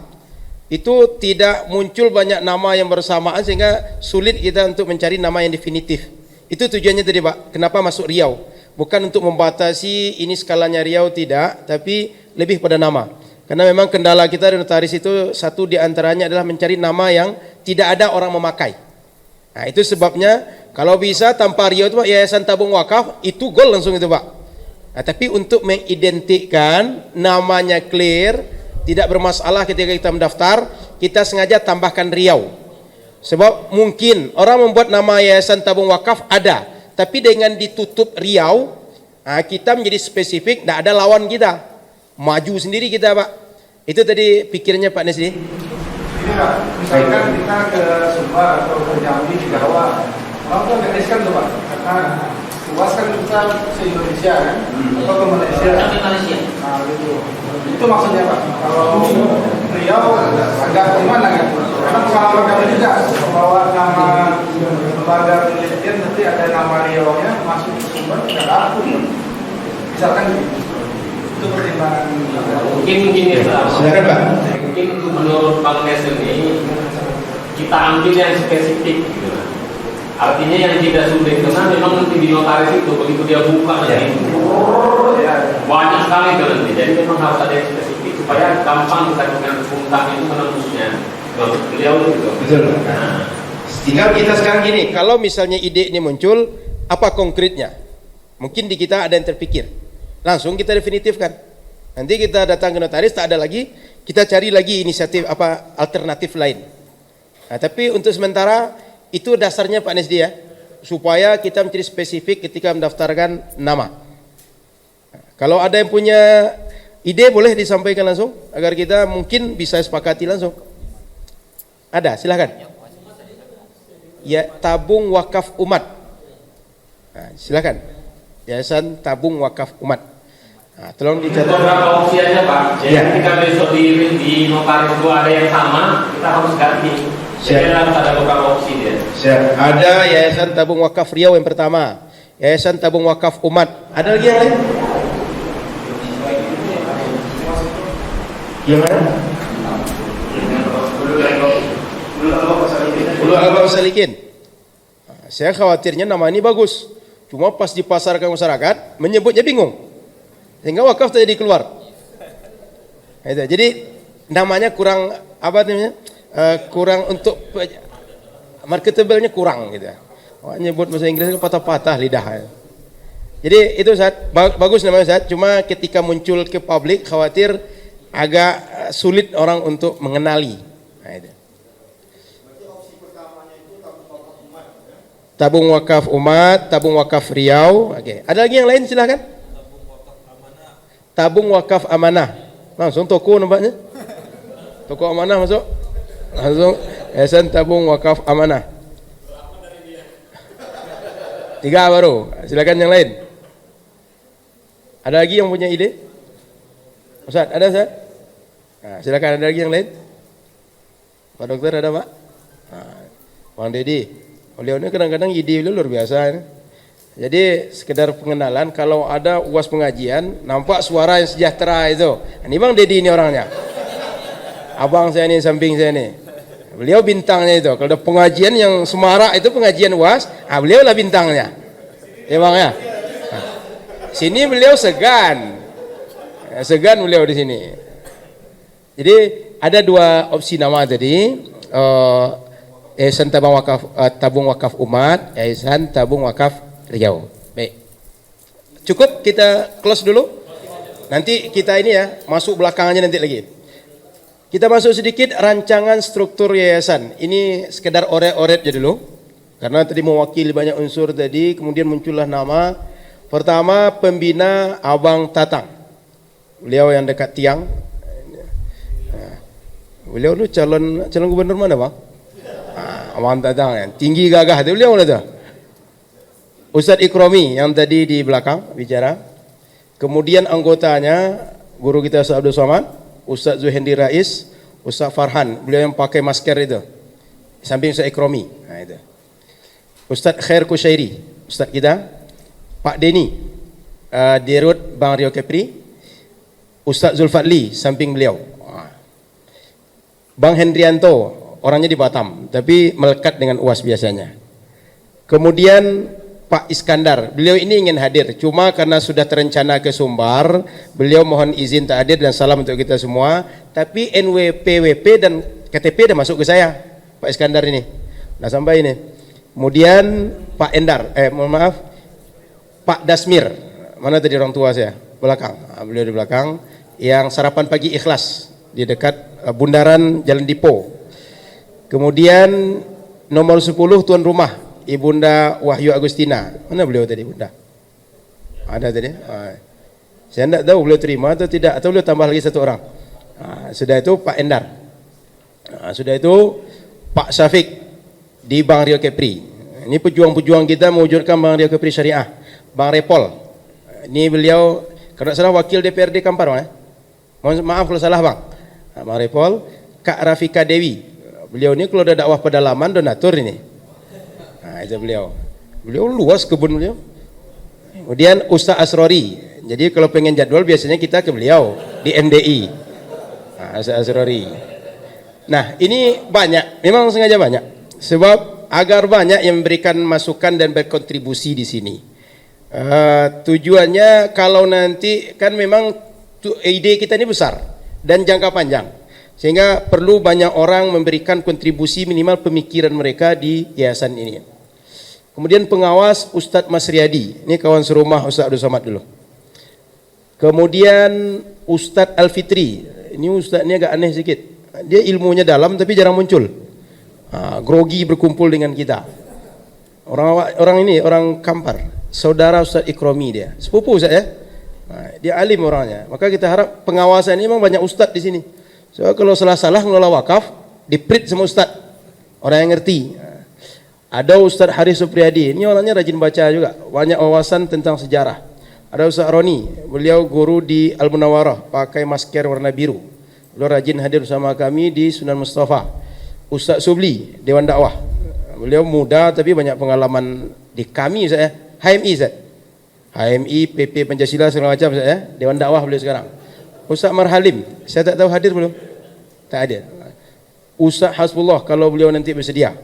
B: itu tidak muncul banyak nama yang bersamaan sehingga sulit kita untuk mencari nama yang definitif. Itu tujuannya tadi Pak. Kenapa masuk Riau? Bukan untuk membatasi ini skalanya Riau, tidak, tapi lebih pada nama. Karena memang kendala kita di notaris itu satu di antaranya adalah mencari nama yang tidak ada orang memakai. Nah, itu sebabnya kalau bisa tanpa Riau itu Pak, Yayasan Tabung Wakaf itu gol langsung itu Pak. Nah, tapi untuk mengidentikan namanya clear, tidak bermasalah ketika kita mendaftar, kita sengaja tambahkan Riau. Sebab mungkin orang membuat nama Yayasan Tabung Wakaf ada, tapi dengan ditutup Riau, kita menjadi spesifik, tidak ada lawan kita. Maju sendiri kita Pak. Itu tadi pikirnya Pak Nesdi.
E: Ini Pak, misalkan kita ke Sumbar atau ke Jambi, di Jawa, orang tuh agak riskan tuh Pak, karena luas kan kita se-Indonesia kan, atau ke Malaysia. Nah gitu. Itu maksudnya Pak. Kalau Riau agak gimana kan? Karena pengalaman kami juga bahwa nama lembaga penelitian nanti ada nama Riau-nya masuk ke Sumbar tidak laku. Misalkan gitu. Itu pertimbangan.
C: Mungkin ya Pak.
B: Silakan Pak.
C: Mungkin menurut Bang Nesel ini kita ambil yang spesifik gitu. Artinya yang tidak sulit, karena memang nanti di notaris itu begitu dia buka nanti banyak sekali itu nanti. Jadi memang harus ada yang spesifik supaya gampang kita dengan puntak itu menembusnya. Beliau gitu.
B: Betul. Tinggal kita sekarang gini, kalau misalnya ide ini muncul, apa konkretnya? Mungkin di kita ada yang terpikir. Langsung kita definitifkan. Nanti kita datang ke notaris, tak ada lagi, kita cari lagi inisiatif apa alternatif lain. Nah, tapi untuk sementara itu dasarnya Pak Nesdi ya, supaya kita menjadi spesifik ketika mendaftarkan nama. Kalau ada yang punya ide boleh disampaikan langsung agar kita mungkin bisa sepakati langsung. Ada, silakan. Ya, tabung wakaf umat. Nah, silakan. Yayasan Tabung Wakaf Umat. Nah, tolong dicatat.
F: Beberapa opsi aja Pak. Jadi
B: Ya.
F: ketika besok di notaris itu ada yang sama, kita harus ganti. Jadi harus ada beberapa opsi dia.
B: Siap. Ada Yayasan Tabung Wakaf Riau yang pertama. Yayasan Tabung Wakaf Umat. Ada lagi yang lain? Yang mana? Ulu Abang Salikin. Nah, saya khawatirnya nama ini bagus. Cuma pas dipasarkan masyarakat menyebutnya bingung. Sehingga wakaf tadi keluar. Itu. Jadi namanya kurang apa namanya? Kurang untuk marketablenya kurang gitu. Wah, nyebut bahasa Inggris patah-patah lidah. Jadi itu saat bagus namanya saat. Cuma ketika muncul ke publik khawatir agak sulit orang untuk mengenali. Nah, itu. Tabung Wakaf Umat, Tabung Wakaf Riau. Oke. Ada lagi yang lain silahkan. Tabung Wakaf Amanah. Langsung toko nampaknya. Toko Amanah masuk. Langsung Yayasan Tabung Wakaf Amanah. 3 baru. Silakan yang lain. Ada lagi yang punya ide? Ustaz, ada Ustaz? Nah, silakan, ada lagi yang lain? Pak Dokter ada Pak? Nah, Bang Dedi. Beliau ini kadang-kadang ide beliau luar biasa. Jadi sekedar pengenalan, kalau ada UAS pengajian, nampak suara yang sejahtera itu. Ini Bang Dedi ini orangnya. Abang saya ini, samping saya ini. Beliau bintangnya itu. Kalau ada pengajian yang semarak itu pengajian UAS, beliau lah bintangnya. Ya Bang ya. Nah, sini beliau segan. Segan beliau di sini. Jadi ada 2 opsi nama tadi. Yayasan Tabung Wakaf Umat, Yayasan Tabung Wakaf Riau. Baik. Cukup kita close dulu. Nanti kita ini ya, masuk belakangannya nanti lagi. Kita masuk sedikit rancangan struktur yayasan. Ini sekedar oret-oret aja dulu. Karena tadi mewakili banyak unsur tadi, kemudian muncullah nama. Pertama, pembina Abang Tatang. Beliau yang dekat tiang. Beliau itu calon gubernur mana, Bang? Abang Tatang yang tinggi gagah itu beliau tu. Ustaz Ikromi yang tadi di belakang bicara. Kemudian anggotanya guru kita Ustaz Abdul Somad, Ustaz Zuhendi Rais, Ustaz Farhan, beliau yang pakai masker itu. Samping Ustaz Ikromi. Nah itu. Ustaz Khair Kushairi, Ustaz kita, Pak Deni, Dirut Bang Rio Kepri, Ustaz Zulfadli samping beliau. Bang Hendrianto, orangnya di Batam, tapi melekat dengan UAS biasanya. Kemudian Pak Iskandar, beliau ini ingin hadir, cuma karena sudah terencana ke Sumbar, beliau mohon izin tak hadir dan salam untuk kita semua. Tapi NWPWP dan KTP dah masuk ke saya, Pak Iskandar ini, dah sampai ini. Kemudian Pak Endar, mohon maaf, Pak Dasmir, mana tadi orang tua saya? Belakang, beliau di belakang, yang sarapan pagi ikhlas di dekat bundaran Jalan Dipo. Kemudian nomor 10 tuan rumah Ibunda Wahyu Agustina. Mana beliau tadi Bunda? Ada tadi? Saya tidak tahu beliau terima atau tidak, atau beliau tambah lagi 1 orang. Sudah itu Pak Endar. Sudah itu Pak Syafiq di Bang Rio Kepri. Ini pejuang-pejuang kita mewujudkan Bang Rio Kepri Syariah. Bang Repol. Ini beliau kalau salah wakil DPRD Kampar, mohon maaf kalau salah Bang. Bang Repol. Kak Rafika Dewi. Beliau ini kalau ada dakwah pedalaman donatur ini. Nah, itu beliau. Beliau luas kebun beliau. Kemudian Ustaz Asrori. Jadi kalau pengen jadwal biasanya kita ke beliau di MDI. Nah, Ustaz Asrori. Nah, ini banyak, memang sengaja banyak. Sebab agar banyak yang memberikan masukan dan berkontribusi di sini. Tujuannya kalau nanti kan memang ide kita ini besar dan jangka panjang. Sehingga perlu banyak orang memberikan kontribusi minimal pemikiran mereka di yayasan ini. Kemudian pengawas Ustadz Mas Riyadi. Ini kawan serumah Ustadz Abdul Somad dulu. Kemudian Ustadz Al-Fitri. Ini Ustadz ini agak aneh sedikit. Dia ilmunya dalam tapi jarang muncul. Grogi berkumpul dengan kita. Orang ini, orang Kampar. Saudara Ustadz Ikromi dia. Sepupu Ustadz ya. Dia alim orangnya. Maka kita harap pengawasan ini memang banyak ustadz di sini. So kalau salah-salah ngelola wakaf, diprit sama ustadz, orang yang ngerti. Ada Ustadz Haris Supriyadi, ini orangnya rajin baca juga, banyak wawasan tentang sejarah. Ada Ustadz Roni, beliau guru di Al Munawarah, pakai masker warna biru. Beliau rajin hadir bersama kami di Sunan Mustafa. Ustadz Subli, Dewan Dakwah. Beliau muda tapi banyak pengalaman di kami, Ustaz ya. HMI, Ustaz. HMI, PP Pancasila segala macam, Ustaz ya. Dewan Dakwah beliau sekarang. Ustadz Marhalim, saya tak tahu hadir belum? Tak ada. Ustadz Hasbullah, kalau beliau nanti bersedia.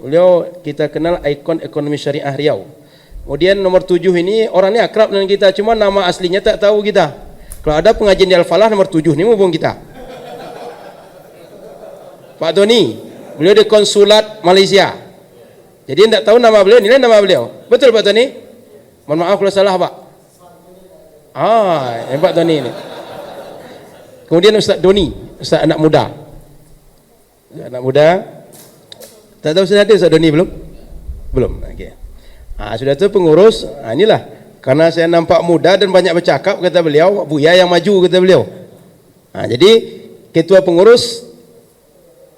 B: Beliau kita kenal ikon ekonomi syariah Riau. Kemudian nomor 7 ini orangnya akrab dengan kita, cuma nama aslinya tak tahu kita. Kalau ada pengajian di Al-Falah nomor 7 ini hubung kita. Pak Tony, beliau di konsulat Malaysia. Jadi tidak tahu nama beliau, nilai nama beliau. Betul Pak Tony? Mohon maaf kalau salah Pak. Pak Tony ini. Kemudian Ustaz Doni, Ustaz anak muda. Ustaz anak muda. Tak tahu sudah ada Ustaz Doni belum? Belum. Okey. Sudah tu pengurus. Inilah. Karena saya nampak muda dan banyak bercakap kata beliau, Buya yang maju kata beliau. Jadi ketua pengurus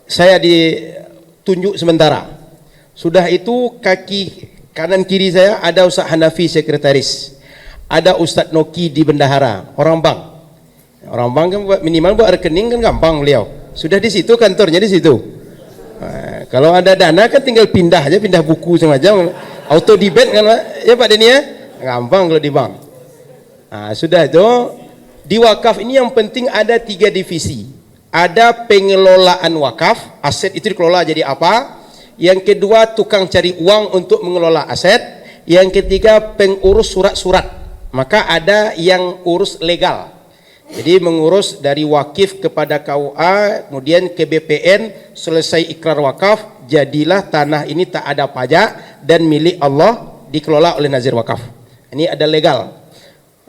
B: saya ditunjuk sementara. Sudah itu kaki kanan kiri saya ada Ustaz Hanafi sekretaris. Ada Ustaz Noki di bendahara, orang bank. Orang bank kan minimal buat rekening kan gampang beliau. Sudah di situ kantornya di situ. Kalau ada dana kan tinggal pindah aja, pindah buku semacam auto debit kan Pak? Ya Pak Deni ya? Gampang kalau di bank. Sudah itu di wakaf ini yang penting ada 3 divisi. Ada pengelolaan wakaf, aset itu dikelola jadi apa? Yang kedua tukang cari uang untuk mengelola aset. Yang ketiga pengurus surat-surat. Maka ada yang urus legal. Jadi mengurus dari wakif kepada KUA, kemudian ke BPN, selesai ikrar wakaf, jadilah tanah ini tak ada pajak dan milik Allah, dikelola oleh nazir wakaf. Ini ada legal.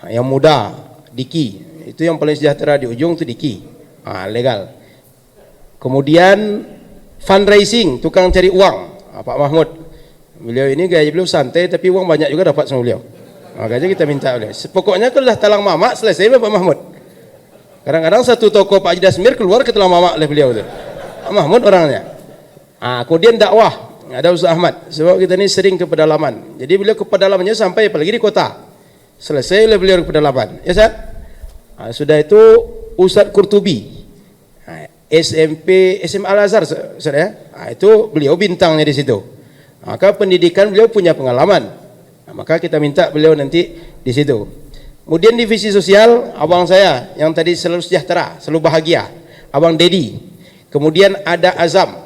B: Yang muda, Diki, itu yang paling sejahtera di ujung itu Diki. Legal. Kemudian fundraising, tukang cari uang, Pak Mahmud. Beliau ini gaya beliau santai tapi uang banyak juga dapat sama beliau. Makanya kita minta beliau. Pokoknya kalau dah talang mamak selesai Pak Mahmud. Kadang-kadang satu toko Pak Haji Dasmir keluar ke talang mamak oleh beliau itu. Pak Mahmud orangnya. Kemudian dakwah, ada Ustaz Ahmad. Sebab kita ini sering ke pedalaman. Jadi beliau ke pedalamannya sampai apalagi di kota. Selesai oleh beliau ke pedalaman. Ya Ustaz? Sudah itu Ustaz Qurtubi. SMP, SMA Al-Azhar, Ustaz ya. Itu beliau bintangnya di situ. Maka pendidikan beliau punya pengalaman. Maka kita minta beliau nanti di situ. Kemudian divisi sosial, abang saya yang tadi selalu sejahtera, selalu bahagia, abang Dedi. Kemudian ada Azam.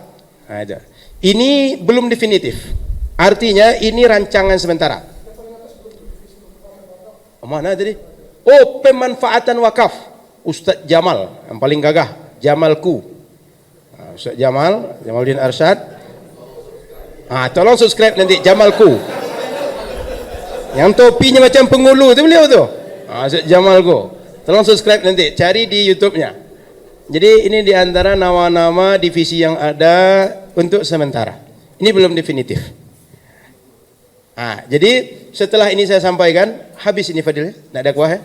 B: Ini belum definitif. Artinya ini rancangan sementara. Mana tadi? Pemanfaatan wakaf. Ustaz Jamal yang paling gagah, Jamalku. Ustaz Jamaluddin Arsyad. Tolong subscribe nanti Jamalku. Yang topinya macam pengulu itu beliau tu. Ustaz Jamalku. Tolong subscribe nanti, cari di YouTube-nya. Jadi ini di antara nama-nama divisi yang ada untuk sementara. Ini belum definitif. Jadi setelah ini saya sampaikan, habis ini Fadil, tidak ada kuah ya.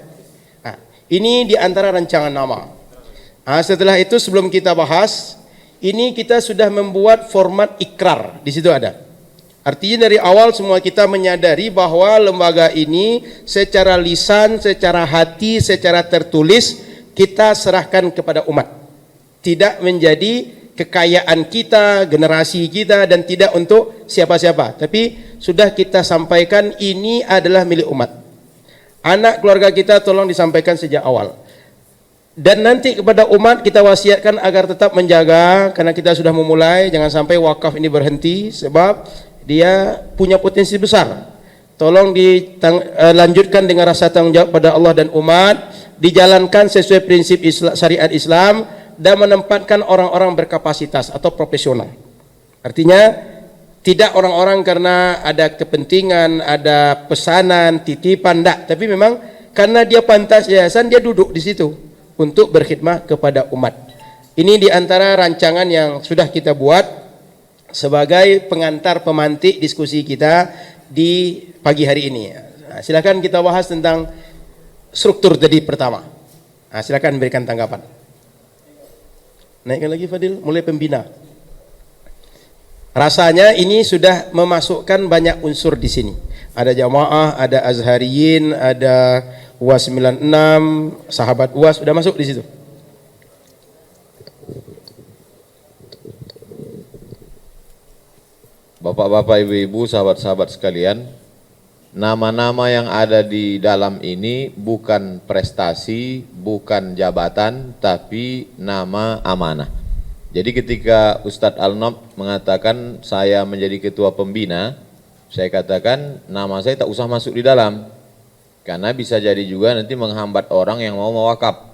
B: Ini di antara rancangan nama. Setelah itu sebelum kita bahas, ini kita sudah membuat format ikrar, di situ ada. Artinya dari awal semua kita menyadari bahwa lembaga ini secara lisan, secara hati, secara tertulis kita serahkan kepada umat. Tidak menjadi kekayaan kita, generasi kita dan tidak untuk siapa-siapa. Tapi sudah kita sampaikan ini adalah milik umat. Anak keluarga kita tolong disampaikan sejak awal. Dan nanti kepada umat kita wasiatkan agar tetap menjaga, karena kita sudah memulai, jangan sampai wakaf ini berhenti sebab dia punya potensi besar. Tolong dilanjutkan dengan rasa tanggung jawab pada Allah dan umat, dijalankan sesuai prinsip syariat Islam dan menempatkan orang-orang berkapasitas atau profesional. Artinya tidak orang-orang karena ada kepentingan, ada pesanan, titipan, tidak, tapi memang karena dia pantas yayasan, dia duduk di situ untuk berkhidmah kepada umat. Ini di antara rancangan yang sudah kita buat sebagai pengantar pemantik diskusi kita di pagi hari ini. Silakan kita bahas tentang struktur tadi pertama. Nah, silakan berikan tanggapan. Naikkan lagi Fadil, mulai pembina. Rasanya ini sudah memasukkan banyak unsur di sini. Ada jamaah, ada azhariyin, ada UAS 96, sahabat UAS sudah masuk di situ.
A: Bapak-bapak, ibu-ibu, sahabat-sahabat sekalian, nama-nama yang ada di dalam ini bukan prestasi, bukan jabatan, tapi nama amanah. Jadi ketika Ustadz Al-Nob mengatakan saya menjadi ketua pembina, saya katakan nama saya tak usah masuk di dalam. Karena bisa jadi juga nanti menghambat orang yang mau mewakaf.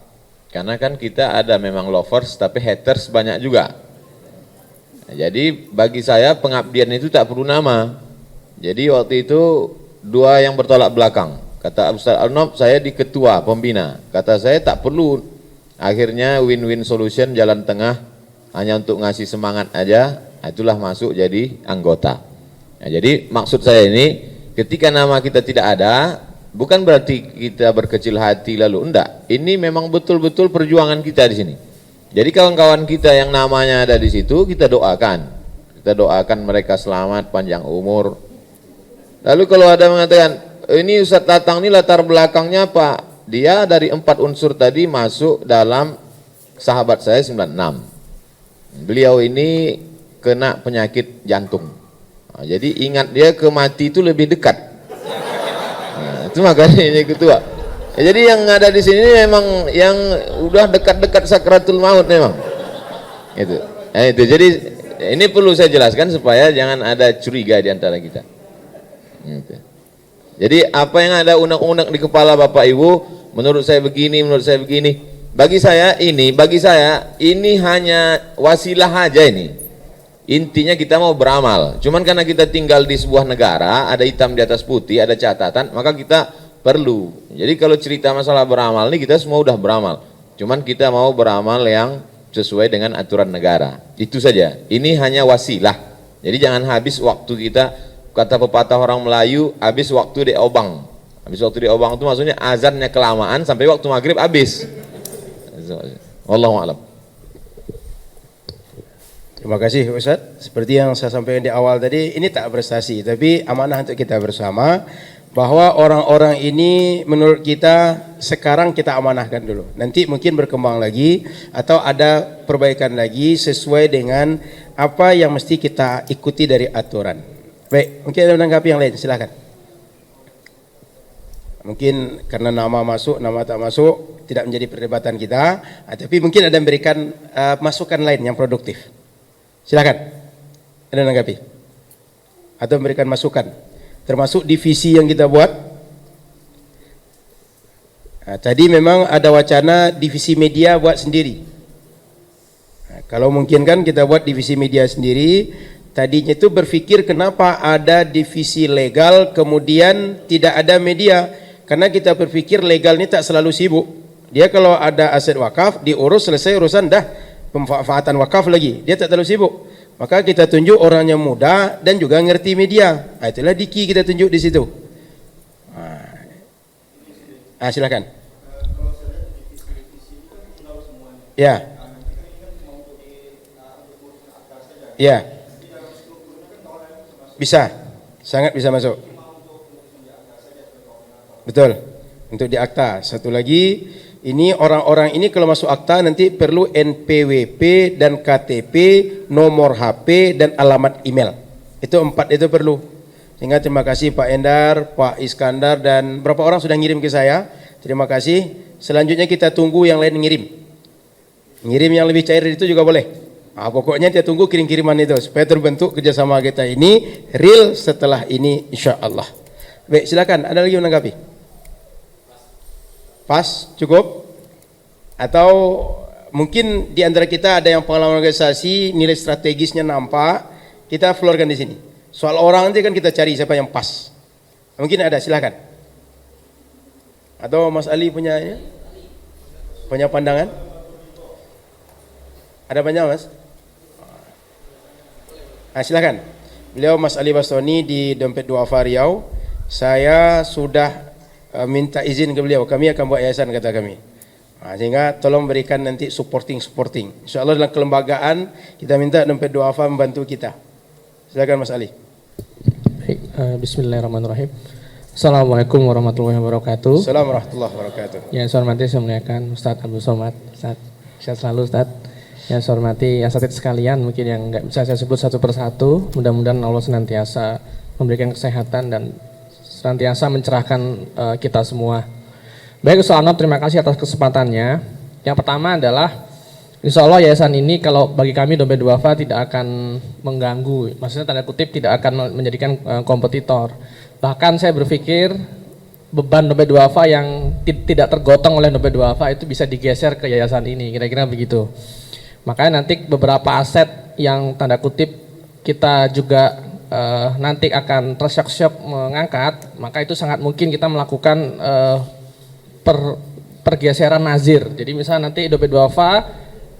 A: Karena kan kita ada memang lovers tapi haters banyak juga. Nah, jadi bagi saya pengabdian itu tak perlu nama. Jadi waktu itu dua yang bertolak belakang. Kata Ustaz Al-Nob, saya di ketua pembina. Kata saya tak perlu. Akhirnya win-win solution, jalan tengah, hanya untuk ngasih semangat aja. Itulah masuk jadi anggota. Nah, jadi maksud saya ini, ketika nama kita tidak ada, bukan berarti kita berkecil hati lalu, enggak. Ini memang betul-betul perjuangan kita di sini. Jadi kawan-kawan kita yang namanya ada di situ, kita doakan. Kita doakan mereka selamat, panjang umur. Lalu kalau ada mengatakan, ini Ustadz Tatang ini latar belakangnya Pak, dia dari 4 unsur tadi masuk dalam sahabat saya 96. Beliau ini kena penyakit jantung. Nah, jadi ingat dia ke mati itu lebih dekat. Nah, itu makanya ini ketua. Ya, jadi yang ada di sini memang yang udah dekat-dekat sakratul maut memang. Itu. Nah, itu. Jadi ini perlu saya jelaskan supaya jangan ada curiga di antara kita. Gitu. Jadi apa yang ada unek-unek di kepala Bapak Ibu, menurut saya begini, menurut saya begini. Bagi saya ini hanya wasilah aja ini. Intinya kita mau beramal. Cuman karena kita tinggal di sebuah negara, ada hitam di atas putih, ada catatan, maka kita perlu. Jadi kalau cerita masalah beramal ini kita semua udah beramal. Cuman kita mau beramal yang sesuai dengan aturan negara. Itu saja. Ini hanya wasilah. Jadi jangan habis waktu kita, kata pepatah orang Melayu, habis waktu di obang. Habis waktu di obang itu maksudnya azannya kelamaan sampai waktu maghrib habis. Wallahu a'lam.
B: Terima kasih Ustaz. Seperti yang saya sampaikan di awal tadi, ini tak prestasi, tapi amanah untuk kita bersama. Bahwa orang-orang ini menurut kita sekarang kita amanahkan dulu. Nanti mungkin berkembang lagi atau ada perbaikan lagi sesuai dengan apa yang mesti kita ikuti dari aturan. Baik, mungkin ada menanggapi yang lain, silakan. Mungkin karena nama masuk, nama tak masuk tidak menjadi perdebatan kita, tapi mungkin ada memberikan masukan lain yang produktif. Silakan. Ada menanggapi atau memberikan masukan. Termasuk divisi yang kita buat. Nah, tadi memang ada wacana divisi media buat sendiri. Nah, kalau mungkin kan kita buat divisi media sendiri. Tadinya itu berpikir kenapa ada divisi legal kemudian tidak ada media. Karena kita berpikir legal ini tak selalu sibuk. Dia kalau ada aset wakaf diurus selesai urusan dah pemanfaatan wakaf lagi. Dia tak terlalu sibuk. Maka kita tunjuk orang yang muda dan juga ngerti media. Nah, itulah Diki kita tunjuk di situ. Silakan. Ya. Ya. Bisa. Sangat bisa masuk. Betul. Untuk di akta. Satu lagi, ini orang-orang ini kalau masuk akta nanti perlu NPWP dan KTP, nomor HP dan alamat email. Itu 4 itu perlu. Sehingga terima kasih Pak Endar, Pak Iskandar dan berapa orang sudah ngirim ke saya. Terima kasih. Selanjutnya kita tunggu yang lain ngirim. Ngirim yang lebih cair itu juga boleh. Pokoknya kita tunggu kirim-kiriman itu supaya terbentuk kerjasama kita ini real setelah ini insya-Allah. Baik, silakan. Ada lagi menanggapi? Pas, cukup? Atau mungkin di antara kita ada yang pengalaman organisasi, nilai strategisnya nampak, kita florkan di sini. Soal orang nanti kan kita cari siapa yang pas. Mungkin ada, silakan. Atau Mas Ali punya pandangan? Ada banyak Mas? Silakan. Beliau Mas Ali Bastoni di Dompet Duafa Riau. Saya sudah minta izin ke beliau, kami akan buat yayasan, kata kami. Sehingga tolong berikan nanti supporting. InsyaAllah dalam kelembagaan kita minta dompet duafa membantu kita. Silakan Mas Ali.
G: Baik, bismillahirrahmanirrahim. Assalamualaikum warahmatullahi wabarakatuh.
B: Assalamualaikum warahmatullahi wabarakatuh.
G: Yang saya hormati, saya muliakan Ustadz Abdul Somad. Ustadz, sehat selalu Ustadz. Yang saya hormati asatidz sekalian, mungkin yang nggak bisa saya sebut satu persatu. Mudah-mudahan Allah senantiasa memberikan kesehatan dan senantiasa mencerahkan kita semua. Baik, Ustaz Anop, terima kasih atas kesempatannya. Yang pertama adalah insya Allah yayasan ini kalau bagi kami dompet duafa tidak akan mengganggu, maksudnya tanda kutip tidak akan menjadikan kompetitor. Bahkan saya berpikir beban dompet duafa yang tidak tergotong oleh dompet duafa itu bisa digeser ke yayasan ini, kira-kira begitu. Makanya nanti beberapa aset yang tanda kutip kita juga nanti akan tersyok-syok mengangkat, maka itu sangat mungkin kita melakukan pergeseran nazir. Jadi misalnya nanti dompet duafa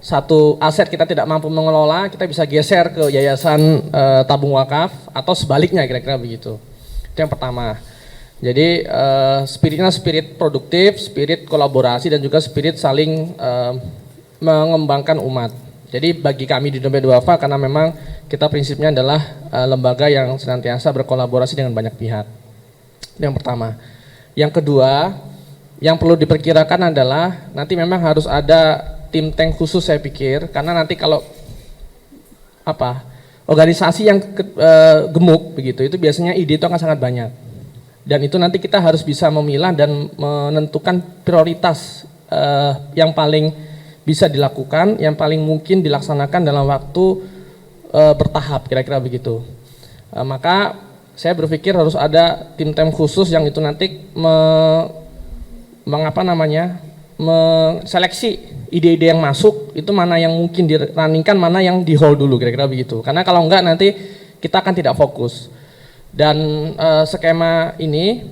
G: satu aset kita tidak mampu mengelola, kita bisa geser ke yayasan tabung wakaf atau sebaliknya, kira-kira begitu. Itu yang pertama. Jadi spiritnya spirit produktif, spirit kolaborasi dan juga spirit saling mengembangkan umat. Jadi bagi kami di dompet duafa, karena memang kita prinsipnya adalah lembaga yang senantiasa berkolaborasi dengan banyak pihak. Itu yang pertama. Yang kedua, yang perlu diperkirakan adalah nanti memang harus ada tim tank khusus, saya pikir, karena nanti kalau organisasi yang gemuk begitu, itu biasanya ide itu akan sangat banyak, dan itu nanti kita harus bisa memilah dan menentukan prioritas yang paling bisa dilakukan, yang paling mungkin dilaksanakan dalam waktu bertahap, kira-kira begitu. Maka saya berpikir harus ada tim khusus yang itu nanti seleksi ide-ide yang masuk, itu mana yang mungkin dirunningkan, mana yang di hold dulu, kira-kira begitu. Karena kalau enggak nanti kita akan tidak fokus. Dan skema ini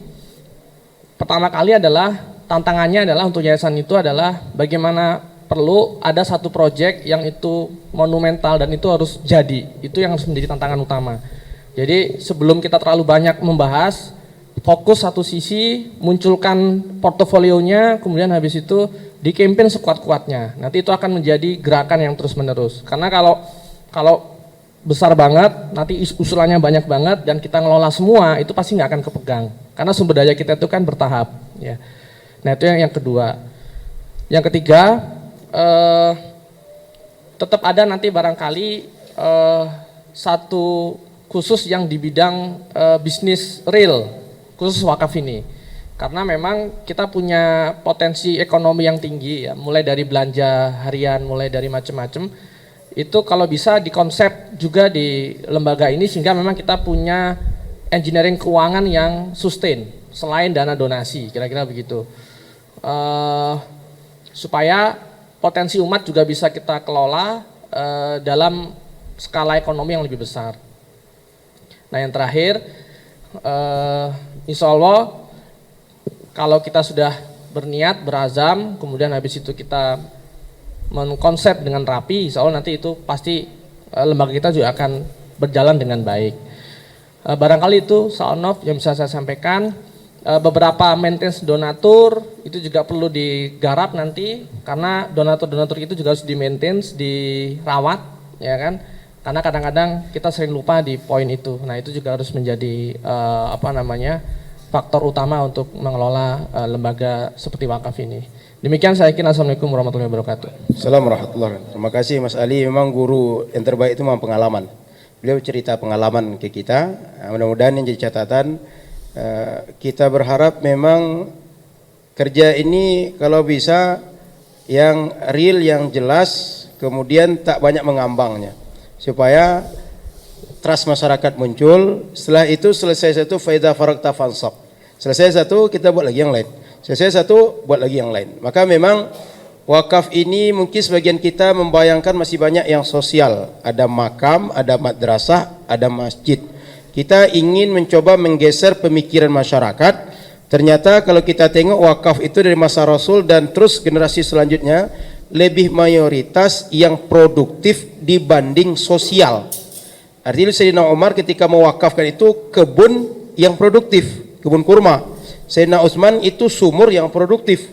G: pertama kali adalah tantangannya adalah untuk yayasan itu adalah bagaimana perlu ada satu proyek yang itu monumental dan itu harus jadi. Itu yang harus menjadi tantangan utama. Jadi sebelum kita terlalu banyak membahas, fokus satu sisi, munculkan portofolionya, kemudian habis itu di campaign sekuat-kuatnya. Nanti itu akan menjadi gerakan yang terus-menerus. Karena kalau besar banget, nanti usulannya banyak banget dan kita ngelola semua, itu pasti nggak akan kepegang. Karena sumber daya kita itu kan bertahap. Ya. Nah itu yang kedua. Yang ketiga, tetap ada nanti barangkali satu khusus yang di bidang bisnis real, khusus wakaf ini, karena memang kita punya potensi ekonomi yang tinggi ya, mulai dari belanja harian, mulai dari macam-macam, itu kalau bisa dikonsep juga di lembaga ini sehingga memang kita punya engineering keuangan yang sustain selain dana donasi, kira-kira begitu, supaya potensi umat juga bisa kita kelola dalam skala ekonomi yang lebih besar. Nah yang terakhir, insya Allah kalau kita sudah berniat, berazam, kemudian habis itu kita mengkonsep dengan rapi, insya Allah nanti itu pasti lembaga kita juga akan berjalan dengan baik. Barangkali itu Sa'onof yang bisa saya sampaikan. Beberapa maintenance donatur itu juga perlu digarap nanti, karena donatur-donatur itu juga harus di-maintenance, dirawat, ya kan? Karena kadang-kadang kita sering lupa di poin itu. Nah itu juga harus menjadi faktor utama untuk mengelola lembaga seperti wakaf ini. Demikian saya kira. Assalamualaikum warahmatullahi wabarakatuh.
B: Assalamualaikum warahmatullahi wabarakatuh. Terima kasih Mas Ali, memang guru yang terbaik itu memang pengalaman. Beliau cerita pengalaman ke kita, mudah-mudahan yang jadi catatan. Kita berharap memang kerja ini kalau bisa yang real, yang jelas, kemudian tak banyak mengambangnya, supaya trust masyarakat muncul. Setelah itu selesai satu, faida farakta fansab. Selesai satu, kita buat lagi yang lain. Selesai satu, buat lagi yang lain. Maka memang wakaf ini mungkin sebagian kita membayangkan masih banyak yang sosial. Ada makam, ada madrasah, ada masjid. Kita ingin mencoba menggeser pemikiran masyarakat. Ternyata kalau kita tengok wakaf itu dari masa Rasul dan terus generasi selanjutnya lebih mayoritas yang produktif dibanding sosial. Artinya Sayyidina Umar ketika mewakafkan itu kebun yang produktif, kebun kurma. Sayyidina Utsman itu sumur yang produktif,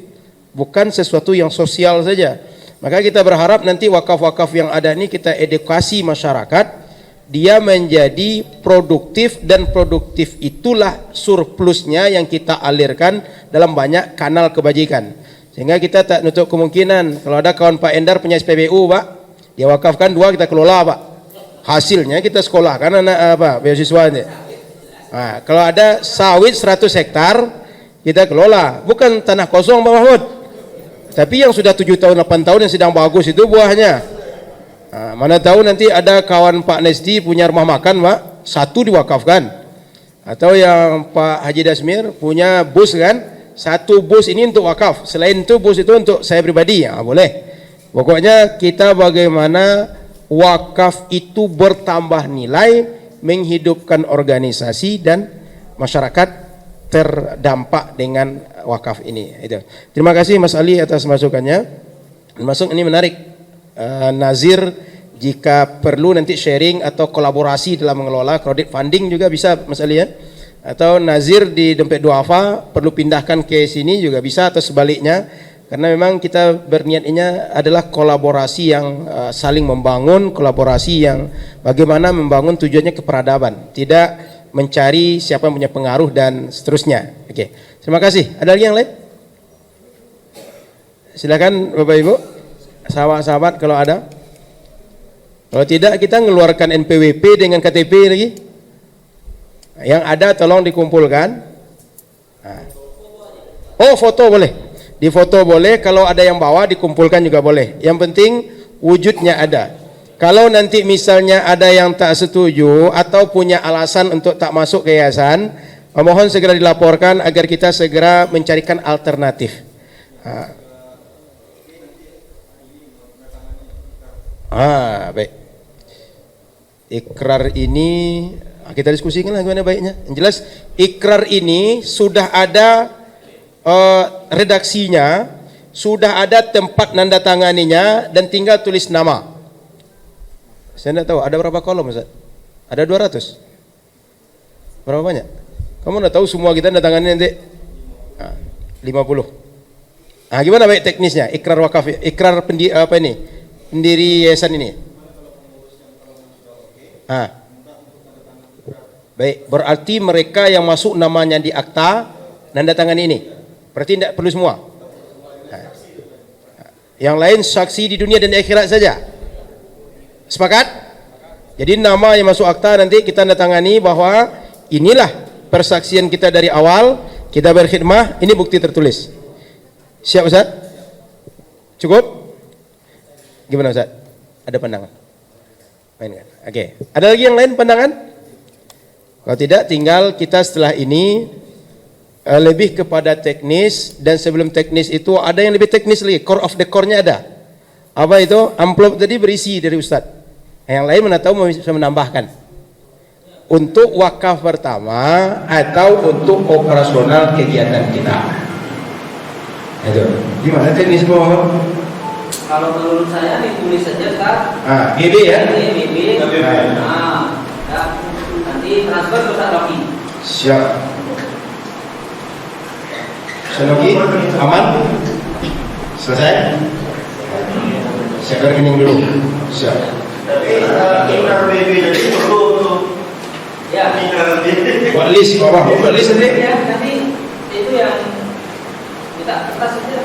B: bukan sesuatu yang sosial saja. Maka kita berharap nanti wakaf-wakaf yang ada ini kita edukasi masyarakat, dia menjadi produktif, dan produktif itulah surplusnya yang kita alirkan dalam banyak kanal kebajikan. Sehingga kita tak nutup kemungkinan kalau ada kawan Pak Endar punya SPBU, Pak, dia wakafkan 2, kita kelola, Pak. Hasilnya kita sekolahkan anak beasiswanya. Nah, kalau ada sawit 100 hektar kita kelola, bukan tanah kosong, Pak Mahmud. Tapi yang sudah 7 tahun 8 tahun yang sedang bagus itu buahnya. Nah, mana tahu nanti ada kawan Pak Nesti punya rumah makan, Pak, 1 diwakafkan. Atau yang Pak Haji Dasmir punya bus kan, 1 bus ini untuk wakaf. Selain itu bus itu untuk saya pribadi, ya boleh. Pokoknya kita bagaimana wakaf itu bertambah nilai, menghidupkan organisasi dan masyarakat terdampak dengan wakaf ini. Itu. Terima kasih Mas Ali atas masukannya. Masuk ini menarik. Nazir jika perlu nanti sharing atau kolaborasi dalam mengelola crowdfunding juga bisa Mas Ali ya. Atau Nazir di Dompet Duafa perlu pindahkan ke sini juga bisa, atau sebaliknya. Karena memang kita berniatnya adalah kolaborasi yang saling membangun, kolaborasi yang bagaimana membangun tujuannya keperadaban, tidak mencari siapa yang punya pengaruh dan seterusnya. Oke, terima kasih. Ada lagi yang lain? Silakan Bapak Ibu, sahabat-sahabat kalau ada. Kalau tidak kita mengeluarkan NPWP dengan KTP lagi. Yang ada tolong dikumpulkan. Oh, foto boleh. Di foto boleh, kalau ada yang bawa dikumpulkan juga boleh. Yang penting wujudnya ada. Kalau nanti misalnya ada yang tak setuju atau punya alasan untuk tak masuk ke yayasan, mohon segera dilaporkan agar kita segera mencarikan alternatif. Baik. Ikrar ini kita diskusikan lah gimana baiknya. Yang jelas ikrar ini sudah ada redaksinya, sudah ada tempat nanda tanganinya, dan tinggal tulis nama. Saya tidak tahu ada berapa kolom, Ustaz? Ada 200? Berapa banyak? Kamu tidak tahu semua kita nanda tangannya nanti? 50. Gimana baik teknisnya? Ikrar wakaf, ikrar pendiri yayasan ini. Baik, berarti mereka yang masuk namanya di akta nanda tangan ini. Berarti tidak perlu semua. Yang lain saksi di dunia dan di akhirat saja. Sepakat? Jadi nama yang masuk akta nanti kita tanda tangani bahwa inilah persaksian kita dari awal, kita berkhidmah, ini bukti tertulis. Siap Ustaz? Cukup? Gimana Ustaz? Ada pandangan? Mainkan. Oke. Ada lagi yang lain pandangan? Kalau tidak, tinggal kita setelah ini lebih kepada teknis, dan sebelum teknis itu ada yang lebih teknis lagi, core of the core-nya ada. Apa itu? Amplop tadi berisi dari Ustadz. Yang lain mana tahu bisa menambahkan. Untuk wakaf pertama atau untuk operasional kegiatan kita. Itu. Gimana teknis semua?
H: Kalau menurut saya ditulis saja Ustaz.
B: GB ya?
H: GB. Nanti transfer ke Ustaz Rocky.
B: Siap. Sanoki, aman? Selesai? Saya rekening dulu. Siap.
I: Ikrar BB jadi perlu untuk ikrar BB.
B: Buat list bawah, buat list nanti.
H: Ya, nanti itu yang kita kertas saja.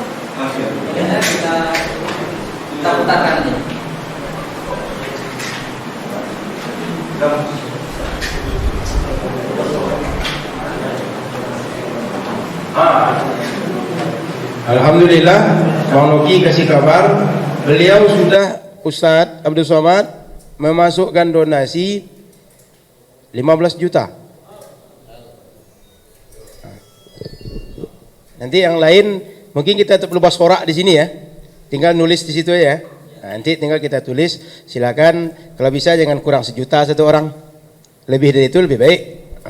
H: Ya, kita putarkan aja.
B: Alhamdulillah, Bang Noki kasih kabar, beliau sudah Ustadz Abdul Somad memasukkan donasi 15 juta. Nanti yang lain mungkin kita perlu basorak di sini ya, tinggal nulis di situ ya. Nanti tinggal kita tulis, silakan kalau bisa jangan kurang 1 juta satu orang, lebih dari itu lebih baik.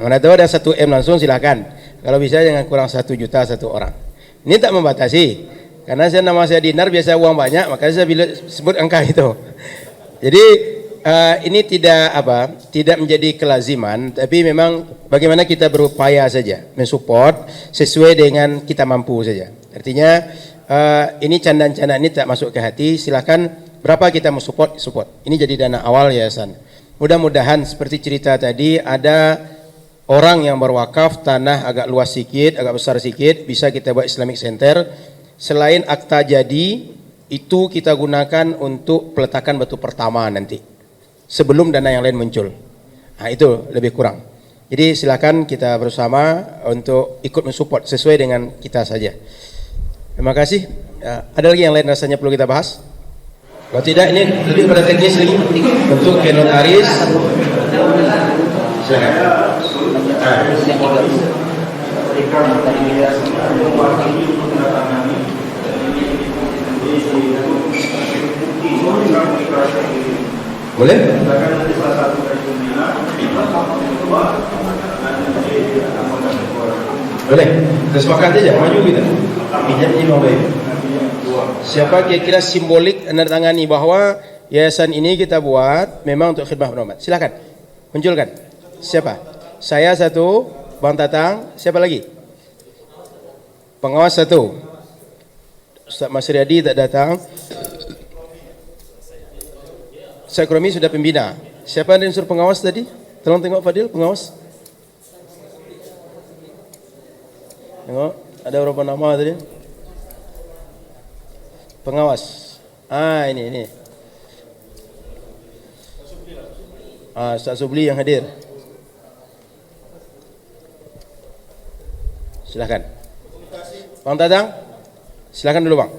B: Mana tahu ada 1 M langsung silakan. Kalau bisa jangan kurang 1 juta satu orang. Ini tak membatasi, karena nama saya Dinar biasa uang banyak, makanya saya sebut angka itu. Jadi ini tidak menjadi kelaziman, tapi memang bagaimana kita berupaya saja mensupport sesuai dengan kita mampu saja. Artinya ini candaan-candaan ini tak masuk ke hati, silakan berapa kita mau support. Ini jadi dana awal yayasan. Mudah-mudahan seperti cerita tadi ada orang yang berwakaf tanah agak luas sedikit, agak besar sedikit, bisa kita buat Islamic Center. Selain akta jadi, itu kita gunakan untuk peletakan batu pertama nanti, sebelum dana yang lain muncul. Nah, itu lebih kurang. Jadi silakan kita bersama untuk ikut mensupport sesuai dengan kita saja. Terima kasih. Ada lagi yang lain rasanya perlu kita bahas? Kalau tidak, ini lebih pada teknis lagi untuk ke notaris. Boleh? Boleh. Kita sepakat aja, maju kita. Pinjam ini mau baik. Siapa kira-kira simbolik menandatangani bahwa yayasan ini kita buat memang untuk khidmah berobat? Silakan. Munculkan. Siapa? Saya satu, Bang Tatang, siapa lagi? Pengawas satu. Ustaz Mas Riyadi tak datang. Ustaz Kromi sudah pembina. Siapa yang unsur pengawas tadi? Tolong tengok Fadil, pengawas. Tengok, ada berapa nama tadi? Pengawas. Ini. Ustaz Subli yang hadir. Silakan. Bang Tatang, silakan dulu Bang.